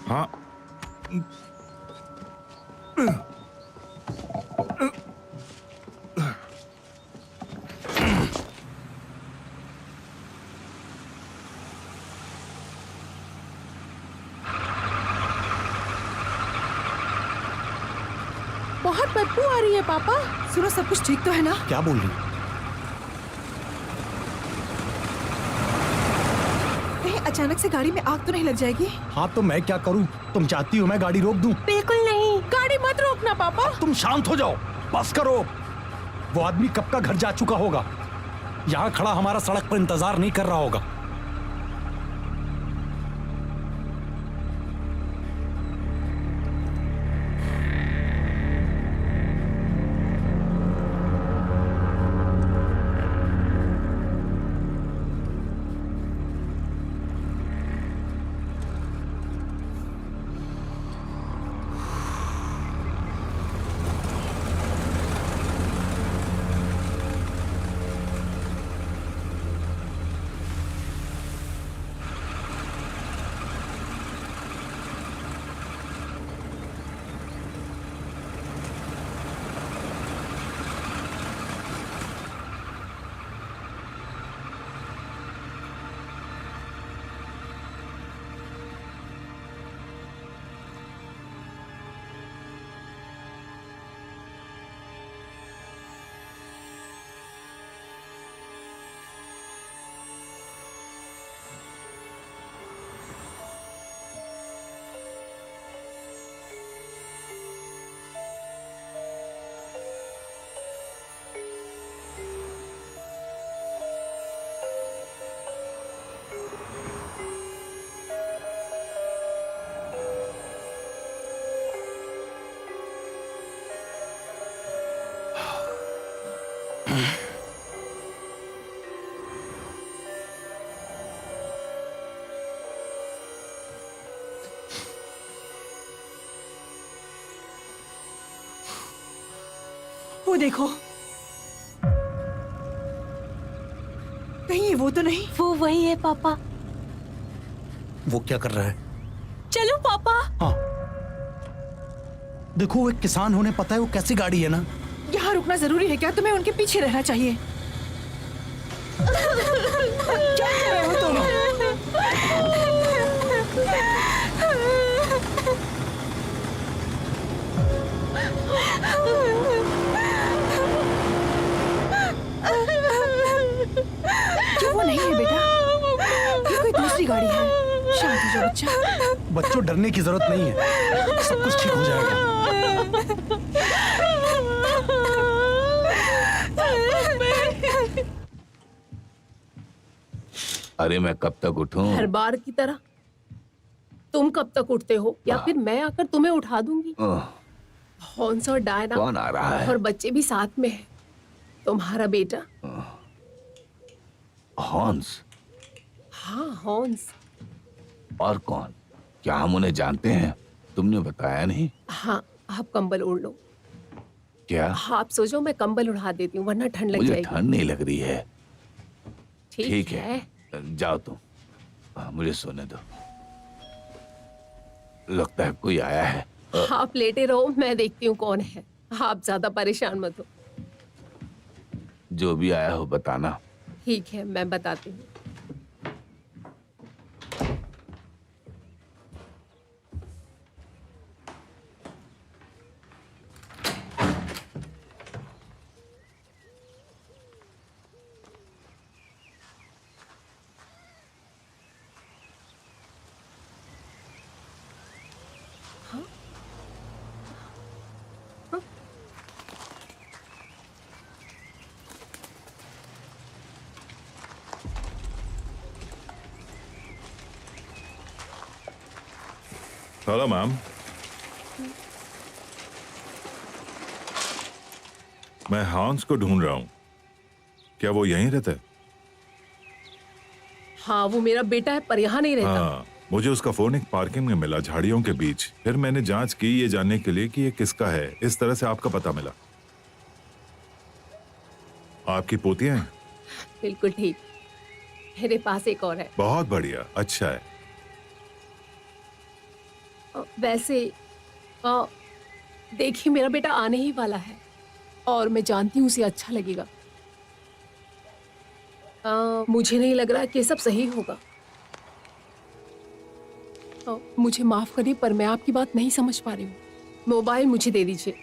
हाँ,
बहुत बदबू आ रही है पापा।
सुनो, सब कुछ ठीक तो है ना?
क्या बोल रही?
कहीं अचानक से गाड़ी में आग तो नहीं लग जाएगी?
हाँ तो मैं क्या करूं? तुम चाहती हो मैं गाड़ी रोक दूं?
बिल्कुल नहीं।
गाड़ी मत रोकना पापा।
तुम शांत हो जाओ, बस करो। वो आदमी कब का घर जा चुका होगा। यहाँ खड़ा हमारा सड़क पर इंतजार नहीं कर रहा होगा।
वो देखो, कहीं ये वो तो नहीं?
वो वही है पापा।
वो क्या कर रहा है?
चलो पापा।
हाँ, देखो वो एक किसान होने पता है वो कैसी गाड़ी है ना।
यहाँ रुकना जरूरी है क्या? तुम्हें उनके पीछे रहना चाहिए। क्या कर रहे हो तुम? क्या वो नहीं है बेटा? ये कोई दूसरी गाड़ी है। शांत हो जाओ बच्चा।
बच्चों डरने की जरूरत नहीं है, सब कुछ ठीक हो जाएगा।
अरे मैं कब तक उठूं?
हर बार की तरह तुम कब तक उठते हो, या फिर मैं आकर तुम्हें उठा दूंगी। हॉन्स और डायना
कौन आ रहा है?
और बच्चे भी साथ में है। तुम्हारा बेटा।
हॉन्स?
हाँ हॉन्स।
और कौन? क्या हम उन्हें जानते हैं? तुमने बताया नहीं।
हाँ, आप कंबल ओढ़ लो।
क्या?
हाँ, आप सोचो मैं कंबल उड़ा देती हूँ, वरना ठंड लग
मुझे
जाएगी।
ठंड नहीं लग रही है।
ठीक है।
जाओ तुम, मुझे सोने दो। लगता है कोई आया है।
आप लेटे रहो, मैं देखती हूँ कौन है। आप ज्यादा परेशान मत हो।
जो भी आया हो बताना।
ठीक है, मैं बताती हूँ।
हेलो मैम, मैं हॉन्स को ढूंढ रहा हूँ। क्या वो यहीं रहता है?
हाँ, वो मेरा बेटा है, पर यहाँ नहीं रहता।
हाँ, मुझे उसका फोन एक पार्किंग में मिला झाड़ियों के बीच। फिर मैंने जांच की ये जानने के लिए कि ये किसका है। इस तरह से आपका पता मिला। आपकी पोतियां हैं?
बिल्कुल ठीक। मेरे पास एक और है।
बहुत बढ़िया, अच्छा है।
वैसे देखिए, मेरा बेटा आने ही वाला है और मैं जानती हूँ उसे अच्छा लगेगा। मुझे नहीं लग रहा कि सब सही होगा। मुझे माफ करिए, पर मैं आपकी बात नहीं समझ पा रही हूँ। मोबाइल मुझे दे दीजिए।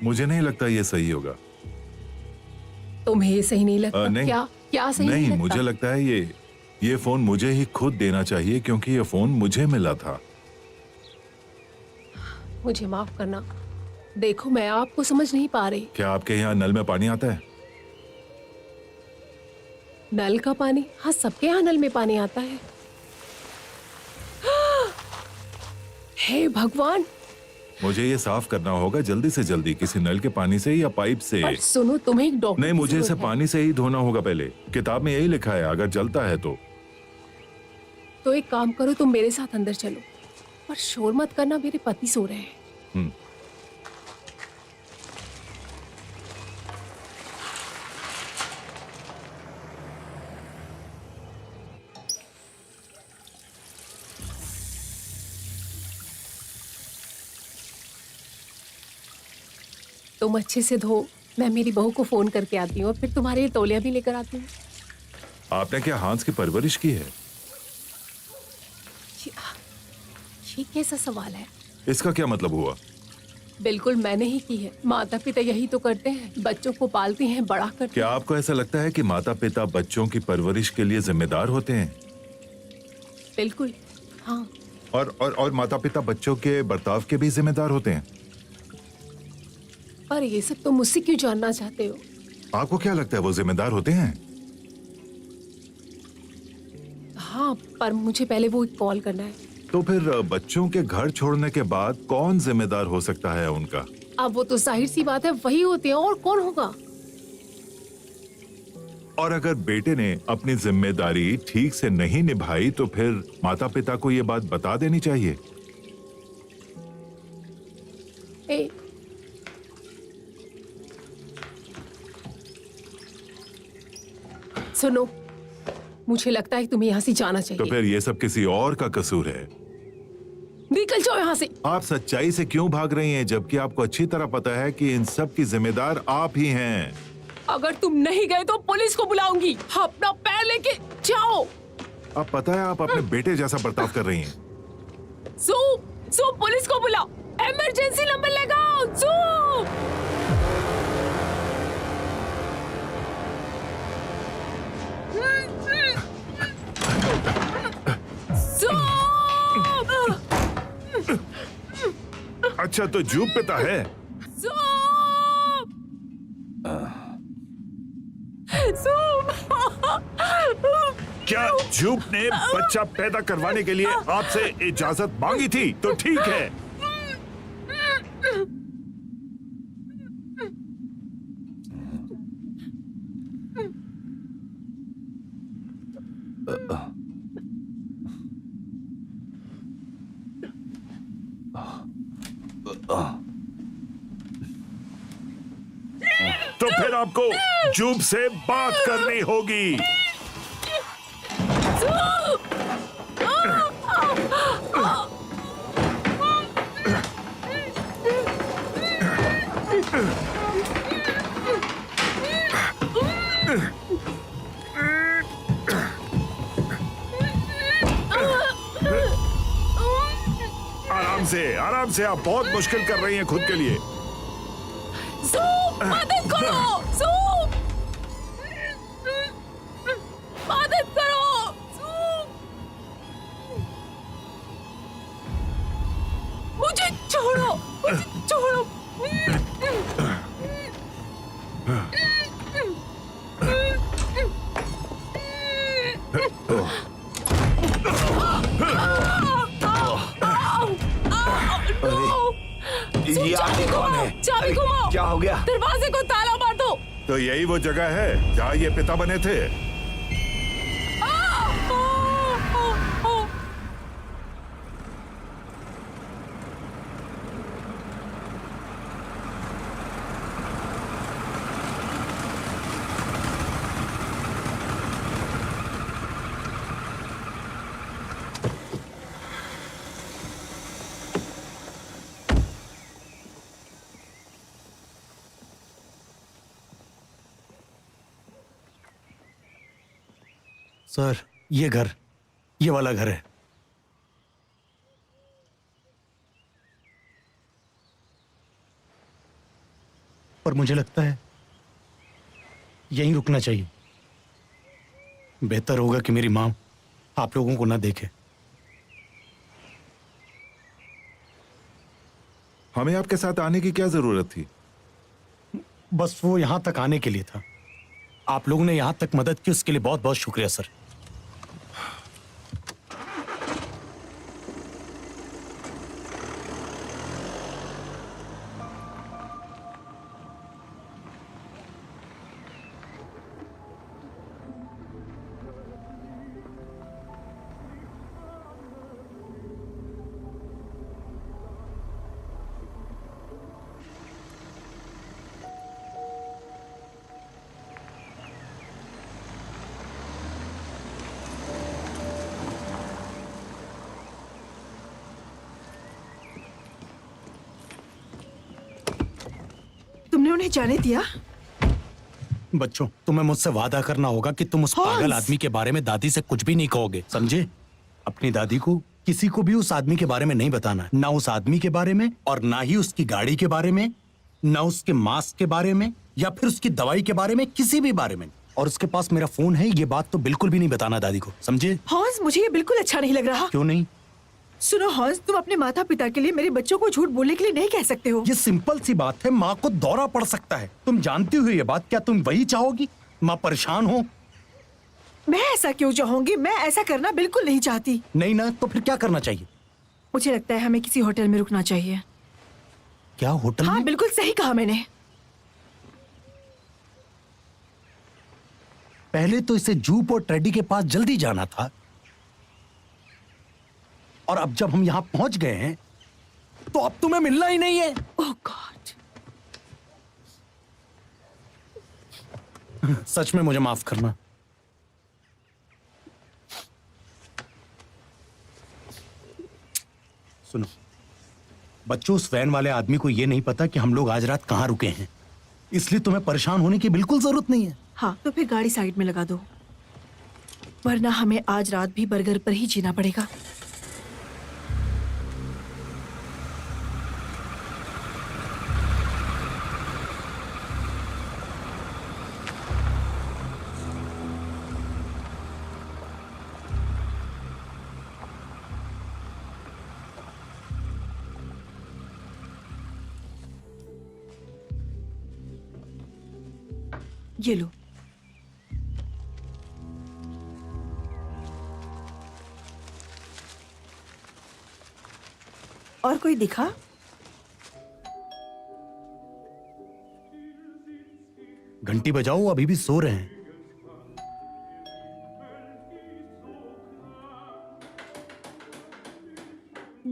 मुझे नहीं लगता ये सही होगा।
तुम्हें ये सही नहीं लगता?
नहीं,
क्या क्या सही
नहीं
लगता?
मुझे लगता है ये फोन मुझे ही खुद देना चाहिए, क्योंकि ये फोन मुझे मिला था।
मुझे माफ करना। देखो, मैं आपको समझ नहीं पा रही।
क्या आपके यहाँ नल में पानी आता है?
नल का पानी? हाँ, सबके यहाँ नल में पानी आता है। हे भगवान!
मुझे ये साफ करना होगा जल्दी से जल्दी, किसी नल के पानी से या पाइप से।
पर सुनो, तुम्हें एक डॉक्टर
नहीं, मुझे इसे पानी से ही धोना होगा पहले। किताब में यही लिखा है, अगर जलता है
तो एक काम करो, तुम मेरे साथ अंदर चलो, पर शोर मत करना, मेरे पति सो रहे हैं। तुम अच्छे से धो, मैं मेरी बहू को फोन करके आती हूँ और फिर तुम्हारे लिए तौलिया भी लेकर आती हूँ।
आपने क्या हॉन्स की परवरिश की है?
ये कैसा सवाल है?
इसका क्या मतलब हुआ?
बिल्कुल मैंने ही की है। माता पिता यही तो करते हैं, बच्चों को पालते हैं, बड़ा करते
क्या आपको ऐसा लगता है कि माता पिता बच्चों की परवरिश के लिए जिम्मेदार होते हैं?
बिल्कुल, हाँ।
और माता पिता बच्चों के बर्ताव के भी जिम्मेदार होते हैं?
पर ये सब तुम मुझसे क्यों जानना चाहते हो?
आपको क्या लगता है वो जिम्मेदार होते हैं?
हाँ, पर मुझे पहले वो कॉल करना है।
तो फिर बच्चों के घर छोड़ने के बाद कौन जिम्मेदार हो सकता है उनका?
अब वो तो जाहिर सी बात है, वही होते हैं, और कौन होगा?
और अगर बेटे ने अपनी जिम्मेदारी ठीक से नहीं निभाई तो फिर माता पिता को ये बात बता देनी चाहिए।
सुनो, मुझे लगता है कि तुम्हें यहाँ से जाना चाहिए।
तो फिर ये सब किसी और का कसूर है।
निकल जाओ यहाँ से।
आप सच्चाई से क्यों भाग रही हैं जबकि आपको अच्छी तरह पता है कि इन सब की जिम्मेदार आप ही हैं।
अगर तुम नहीं गए तो पुलिस को बुलाऊंगी। अपना पैर लेके जाओ।
अब पता है आप अपने बेटे जैसा बर्ताव कर रही हैं।
सो पुलिस को बुलाओ। इमरजेंसी नंबर लगाओ।
अच्छा तो जूब पिता है। क्या जूब ने बच्चा पैदा करवाने के लिए आपसे इजाजत मांगी थी तो ठीक है। तो फिर आपको जूब से बात करनी होगी। आराम से, आप बहुत मुश्किल कर रही हैं खुद के लिए।
मदद करो। मदद करो। मुझे छोड़ो।
ये आदमी कौन है?
चाबी घुमाओ।
क्या हो गया?
दरवाजे को ताला मार दो।
तो यही वो जगह है जहाँ ये पिता बने थे।
सर, ये वाला घर है। पर मुझे लगता है यहीं रुकना चाहिए। बेहतर होगा कि मेरी मां आप लोगों को ना देखे।
हमें आपके साथ आने की क्या जरूरत थी?
बस वो यहां तक आने के लिए था। आप लोगों ने यहां तक मदद की, उसके लिए बहुत बहुत शुक्रिया सर।
तुमने उन्हें जाने दिया?
बच्चों, तुम्हें मुझसे वादा करना होगा कि तुम उस पागल आदमी के बारे में दादी से कुछ भी नहीं कहोगे, समझे? अपनी दादी को किसी को भी उस आदमी के बारे में नहीं बताना, ना उस आदमी के बारे में और ना ही उसकी गाड़ी के बारे में, ना उसके मास्क के बारे में या फिर उसकी दवाई के बारे में, किसी भी बारे में। और उसके पास मेरा फोन है, ये बात तो बिल्कुल भी नहीं बताना दादी को, समझे?
हॉन्स, मुझे ये बिल्कुल अच्छा नहीं लग रहा।
क्यों नहीं?
सुनो हॉन्स, तुम अपने माता पिता के लिए मेरे बच्चों को झूठ बोलने के लिए नहीं कह सकते हो।
ये सिंपल सी बात है, माँ को दौरा पड़ सकता है। तुम जानती हो ये बात, क्या तुम वही चाहोगी माँ परेशान हो?
मैं ऐसा क्यों चाहूंगी? मैं ऐसा करना बिल्कुल नहीं चाहती।
नहीं ना, तो फिर क्या करना चाहिए?
मुझे लगता है हमें किसी होटल में रुकना चाहिए।
क्या होटल
हाँ,
में?
बिल्कुल सही कहा मैंने।
पहले तो इसे जूप और टेडी के पास जल्दी जाना था, और अब जब हम यहां पहुंच गए हैं तो अब तुम्हें मिलना ही नहीं है।
ओह गॉड।
सच में मुझे माफ करना। सुनो बच्चों, उस वैन वाले आदमी को यह नहीं पता कि हम लोग आज रात कहां रुके हैं, इसलिए तुम्हें परेशान होने की बिल्कुल जरूरत नहीं है।
हाँ, तो फिर गाड़ी साइड में लगा दो, वरना हमें आज रात भी बर्गर पर ही जीना पड़ेगा। ये लो। और कोई दिखा?
घंटी बजाओ, अभी भी सो रहे हैं।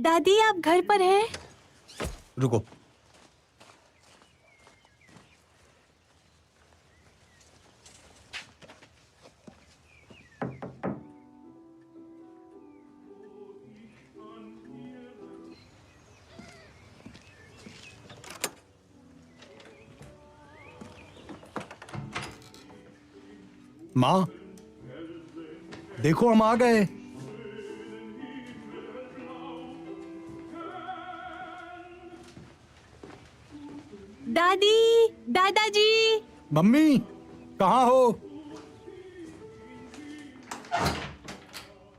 दादी आप घर पर हैं?
रुको। माँ देखो हम आ गए।
दादी, दादाजी।
मम्मी कहाँ हो?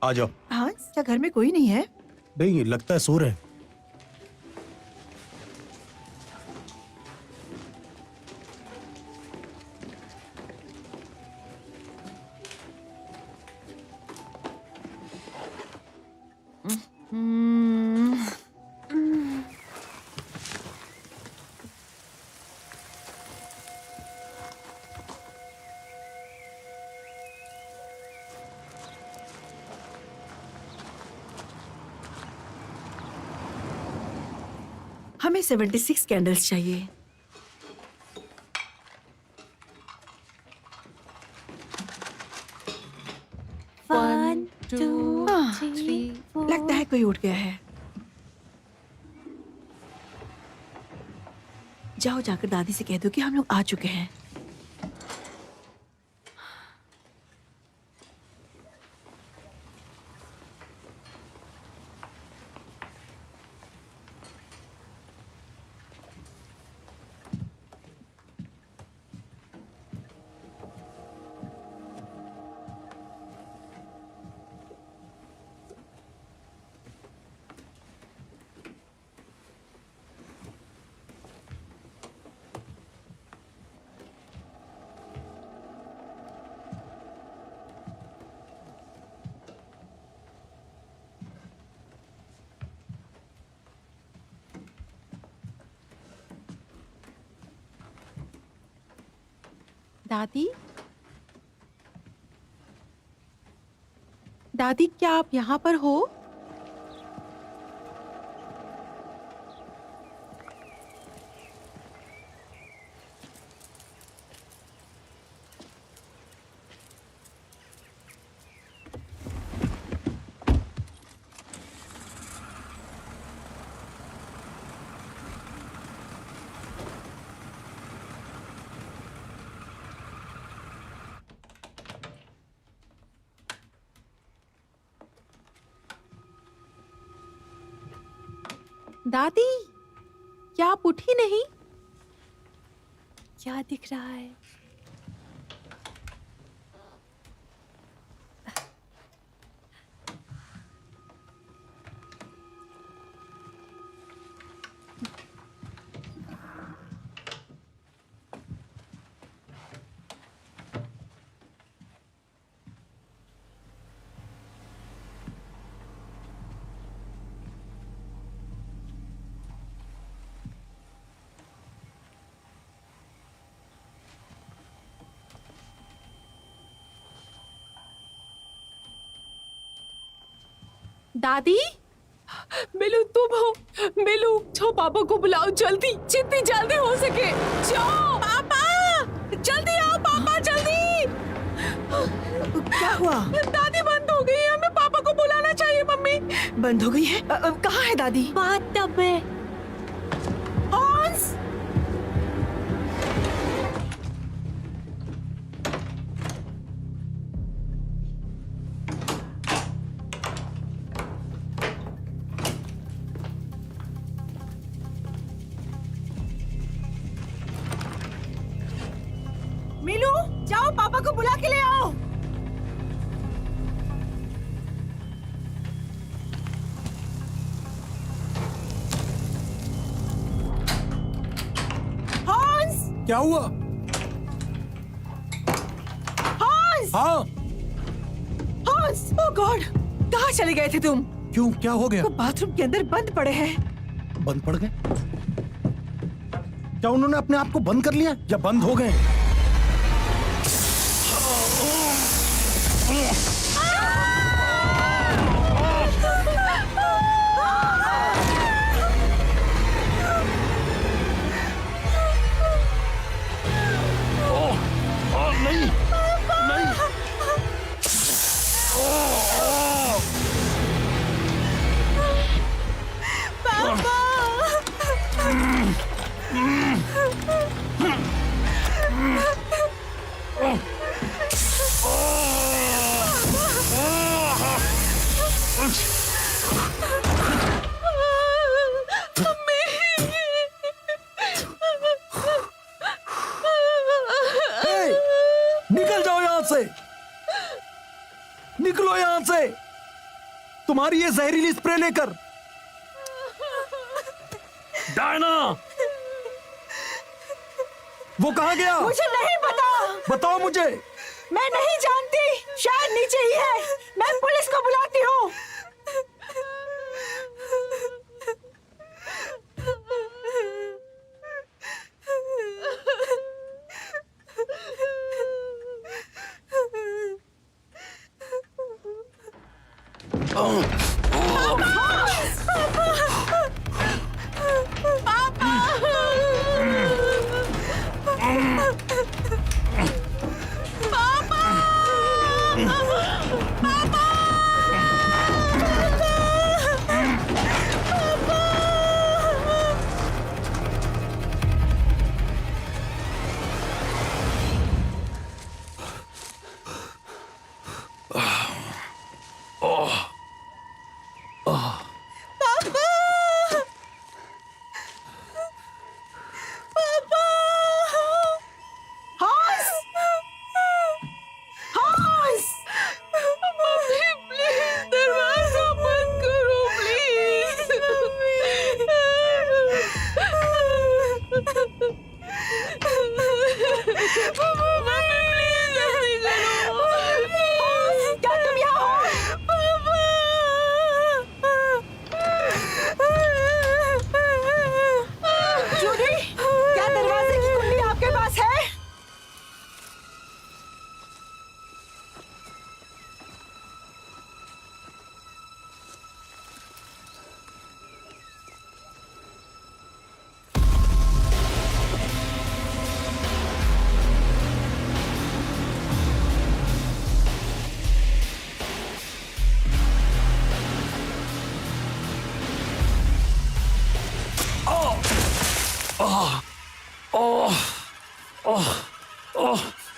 आ जाओ।
हाँ, क्या घर में कोई नहीं है?
नहीं, लगता है सो रहे हैं।
हमें 76 कैंडल्स चाहिए।
One, two, three, four.
लगता है कोई उठ गया है। जाओ जाकर दादी से कह दो कि हम लोग आ चुके हैं।
दादी, दादी क्या आप यहाँ पर हो? दादी, क्या आप उठी नहीं? क्या दिख रहा है? दादी,
मिलू तुम हो? मिलू, जाओ पापा को बुलाओ जल्दी, जितनी जल्दी हो सके। जाओ
पापा, जल्दी आओ पापा, जल्दी।
क्या हुआ?
दादी बंद हो गई है, हमें पापा को बुलाना चाहिए। मम्मी
बंद हो गई है? कहाँ है दादी?
बाथटब में। हॉन्स,
मीनू, जाओ पापा को बुला के ले आओ।
हॉन्स,
क्या हुआ?
हॉन्स,
हाँ,
हॉन्स, ओह गॉड, कहाँ चले गए थे तुम?
क्यों, क्या हो गया?
वो बाथरूम के अंदर बंद पड़े हैं।
बंद पड़ गए? क्या उन्होंने अपने आप को बंद कर लिया या बंद हो गए?
निकल जाओ यहां से, निकलो यहां से, तुम्हारी ये जहरीली स्प्रे लेकर। डायना, वो कहां गया?
मुझे नहीं पता।
बताओ मुझे।
मैं नहीं जानती, शायद नीचे ही है। मैं पुलिस को बुलाती हूँ।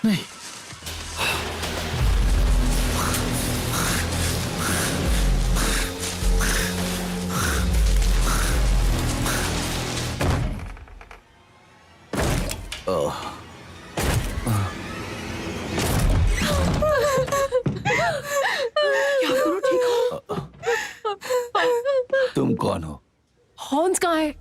नहीं,
तुम कौन हो?
हॉन्स कहाँ है?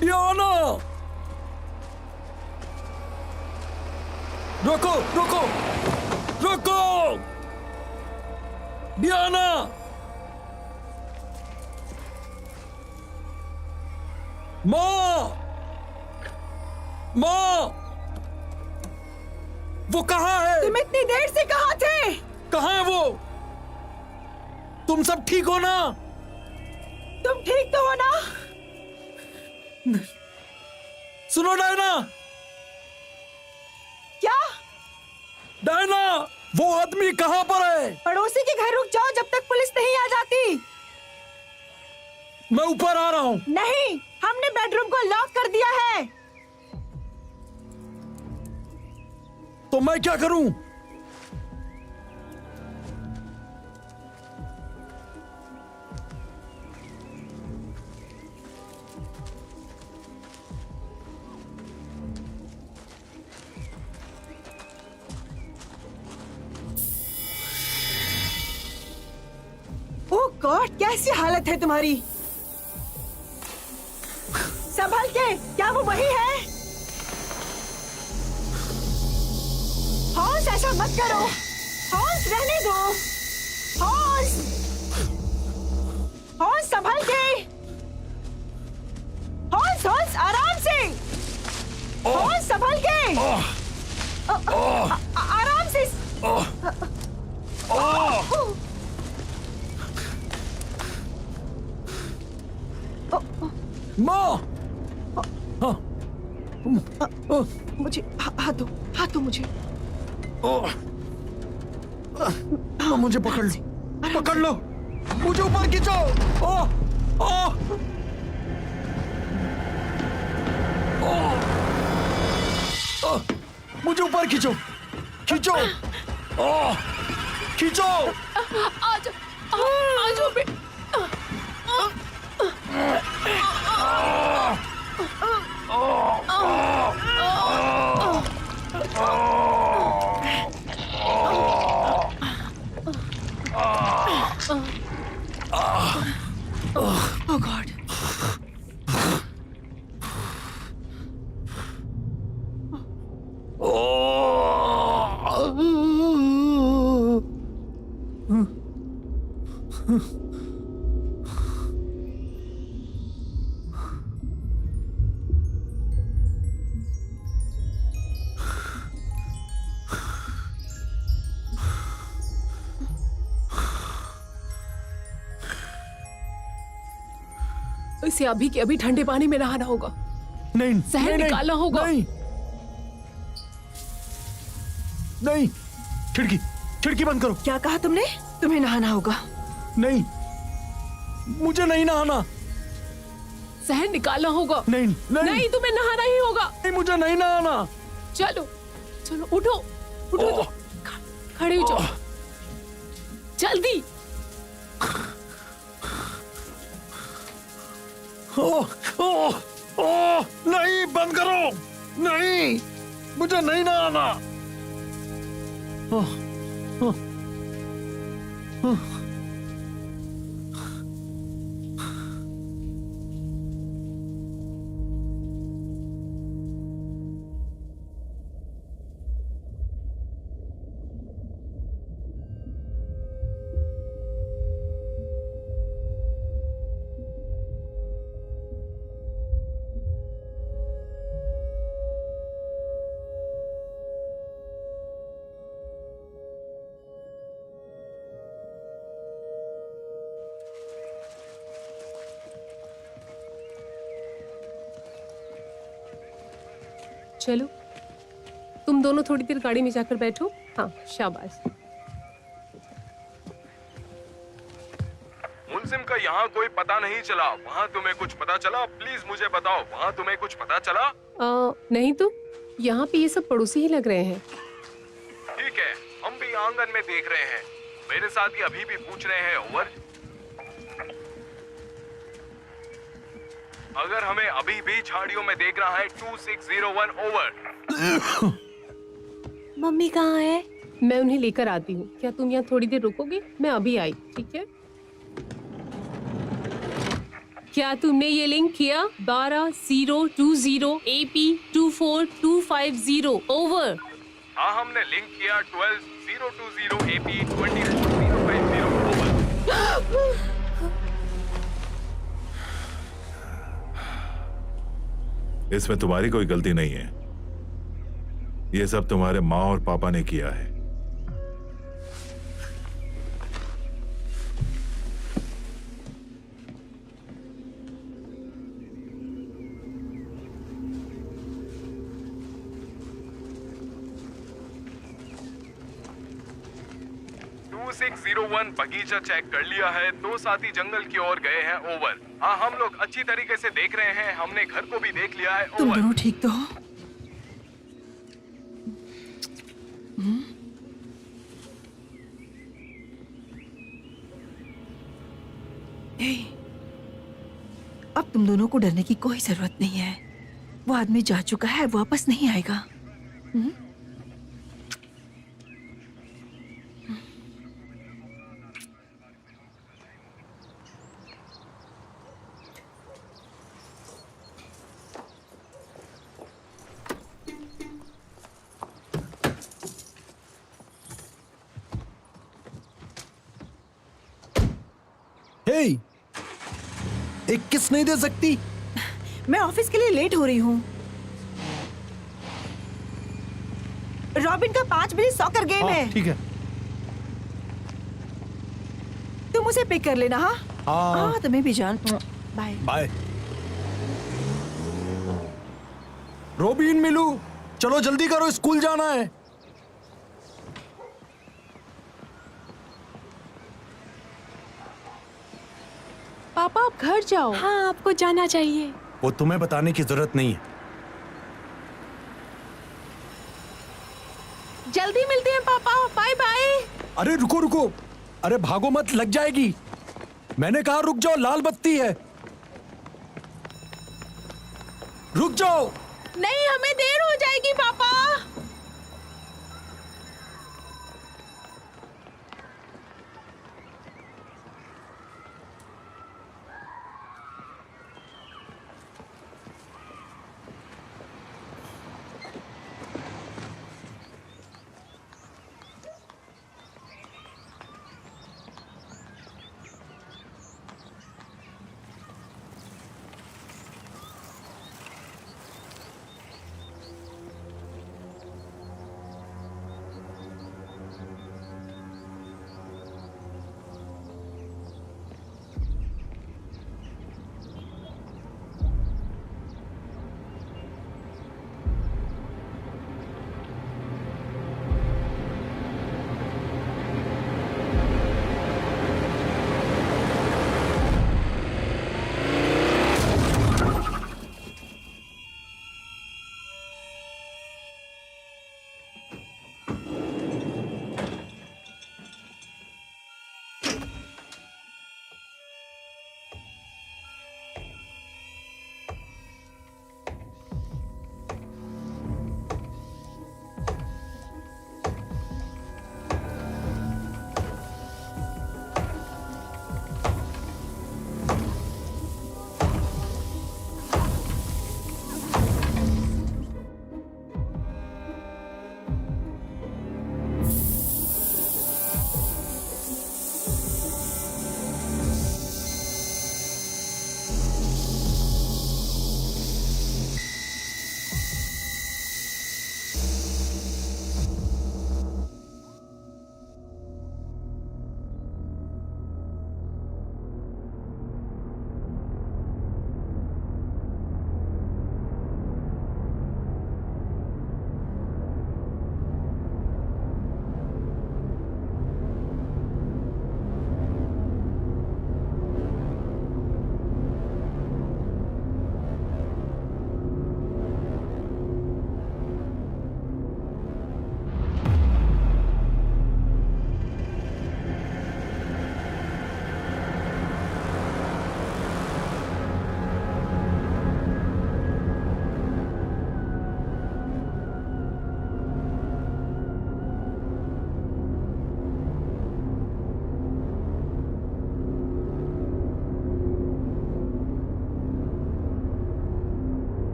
डियाना, रोको रोको रोको, डियाना, माँ, माँ, वो कहाँ है?
तुम इतनी देर से कहाँ थे?
कहाँ है वो? तुम सब ठीक हो ना?
तुम ठीक तो हो ना?
सुनो डायना,
क्या?
डायना, वो आदमी कहाँ पर है?
पड़ोसी के घर रुक जाओ जब तक पुलिस नहीं आ जाती।
मैं ऊपर आ रहा हूँ।
नहीं, हमने बेडरूम को लॉक कर दिया है।
तो मैं क्या करूं?
ओह गॉड, कैसी हालत है तुम्हारी? संभल के, क्या वो वही है? हॉन्स, ऐसा मत करो। हॉन्स, रहने दो। हॉन्स, हॉन्स, संभल के। हॉन्स, हॉन्स, आराम से। हॉन्स, संभल के। आराम से।
माँ,
मुझे हाथ दो, हाथ दो मुझे।
मुझे पकड़ लो, पकड़ लो, मुझे ऊपर खींचो। मुझे ऊपर खींचो, खींचो, खींचो।
आज आज बे
Oh God.
इसे अभी के अभी ठंडे पानी में नहाना होगा।
नहीं,
जहर
नहीं,
निकालना होगा।
नहीं, नहीं, खिड़की, खिड़की बंद करो।
क्या कहा तुमने? तुम्हें नहाना होगा।
नहीं, मुझे नहीं नहाना।
जहर निकालना होगा।
नहीं, नहीं,
नहीं, तुम्हें नहाना ही होगा।
नहीं, मुझे नहीं नहाना।
चलो चलो, उठो उठो, खड़े हो जाओ, जल्दी।
नहीं, बंद करो। नहीं, मुझे नहीं नहाना।
चलो, तुम दोनों थोड़ी देर गाड़ी में जाकर बैठो। हाँ, शाबाश।
मुलजिम का यहाँ कोई पता नहीं चला। वहाँ तुम्हें कुछ पता चला? प्लीज मुझे बताओ, वहाँ तुम्हें कुछ पता चला?
नहीं तो यहाँ पे ये सब पड़ोसी ही लग रहे हैं।
ठीक है, हम भी आंगन में देख रहे हैं। मेरे साथ ही अभी भी पूछ रहे हैं। ओवर। अगर हमें अभी भी झाड़ियों में देख रहा है 2601। ओवर।
मम्मी कहाँ है?
मैं उन्हें लेकर आती हूँ। क्या तुम यहाँ थोड़ी देर रुकोगे? मैं अभी आई, ठीक है? क्या तुमने ये लिंक किया? 12020 AP24250। ओवर।
हाँ, हमने लिंक किया 12020 AP24050। ओवर।
इसमें तुम्हारी कोई गलती नहीं है। ये सब तुम्हारे माँ और पापा ने किया है।
बगीचा चेक कर लिया है। 2 साथी जंगल की ओर गए हैं। ओवर। हाँ, हम लोग अच्छी तरीके से देख रहे हैं। हमने घर को भी देख लिया है।
तुम
ओवर।
दोनों ठीक तो हो? ए, अब तुम दोनों को डरने की कोई जरूरत नहीं है। वो आदमी जा चुका है, वापस नहीं आएगा।
हे, एक किस नहीं दे सकती?
मैं ऑफिस के लिए लेट हो रही हूँ। रॉबिन का 5 बजे सॉकर गेम है।
ठीक है।
तुम उसे पिक कर लेना। हाँ
हाँ।
तुम्हें भी जान। Bye
bye. रोबिन, मिलू, चलो जल्दी करो, स्कूल जाना है।
पापा आप घर जाओ।
हाँ, आपको जाना चाहिए।
वो तुम्हें बताने की जरूरत नहीं है।
जल्दी मिलते हैं पापा, बाय बाय।
अरे रुको रुको, अरे भागो मत, लग जाएगी। मैंने कहा रुक जाओ, लाल बत्ती है। रुक जाओ।
नहीं, हमें देर हो जाएगी पापा।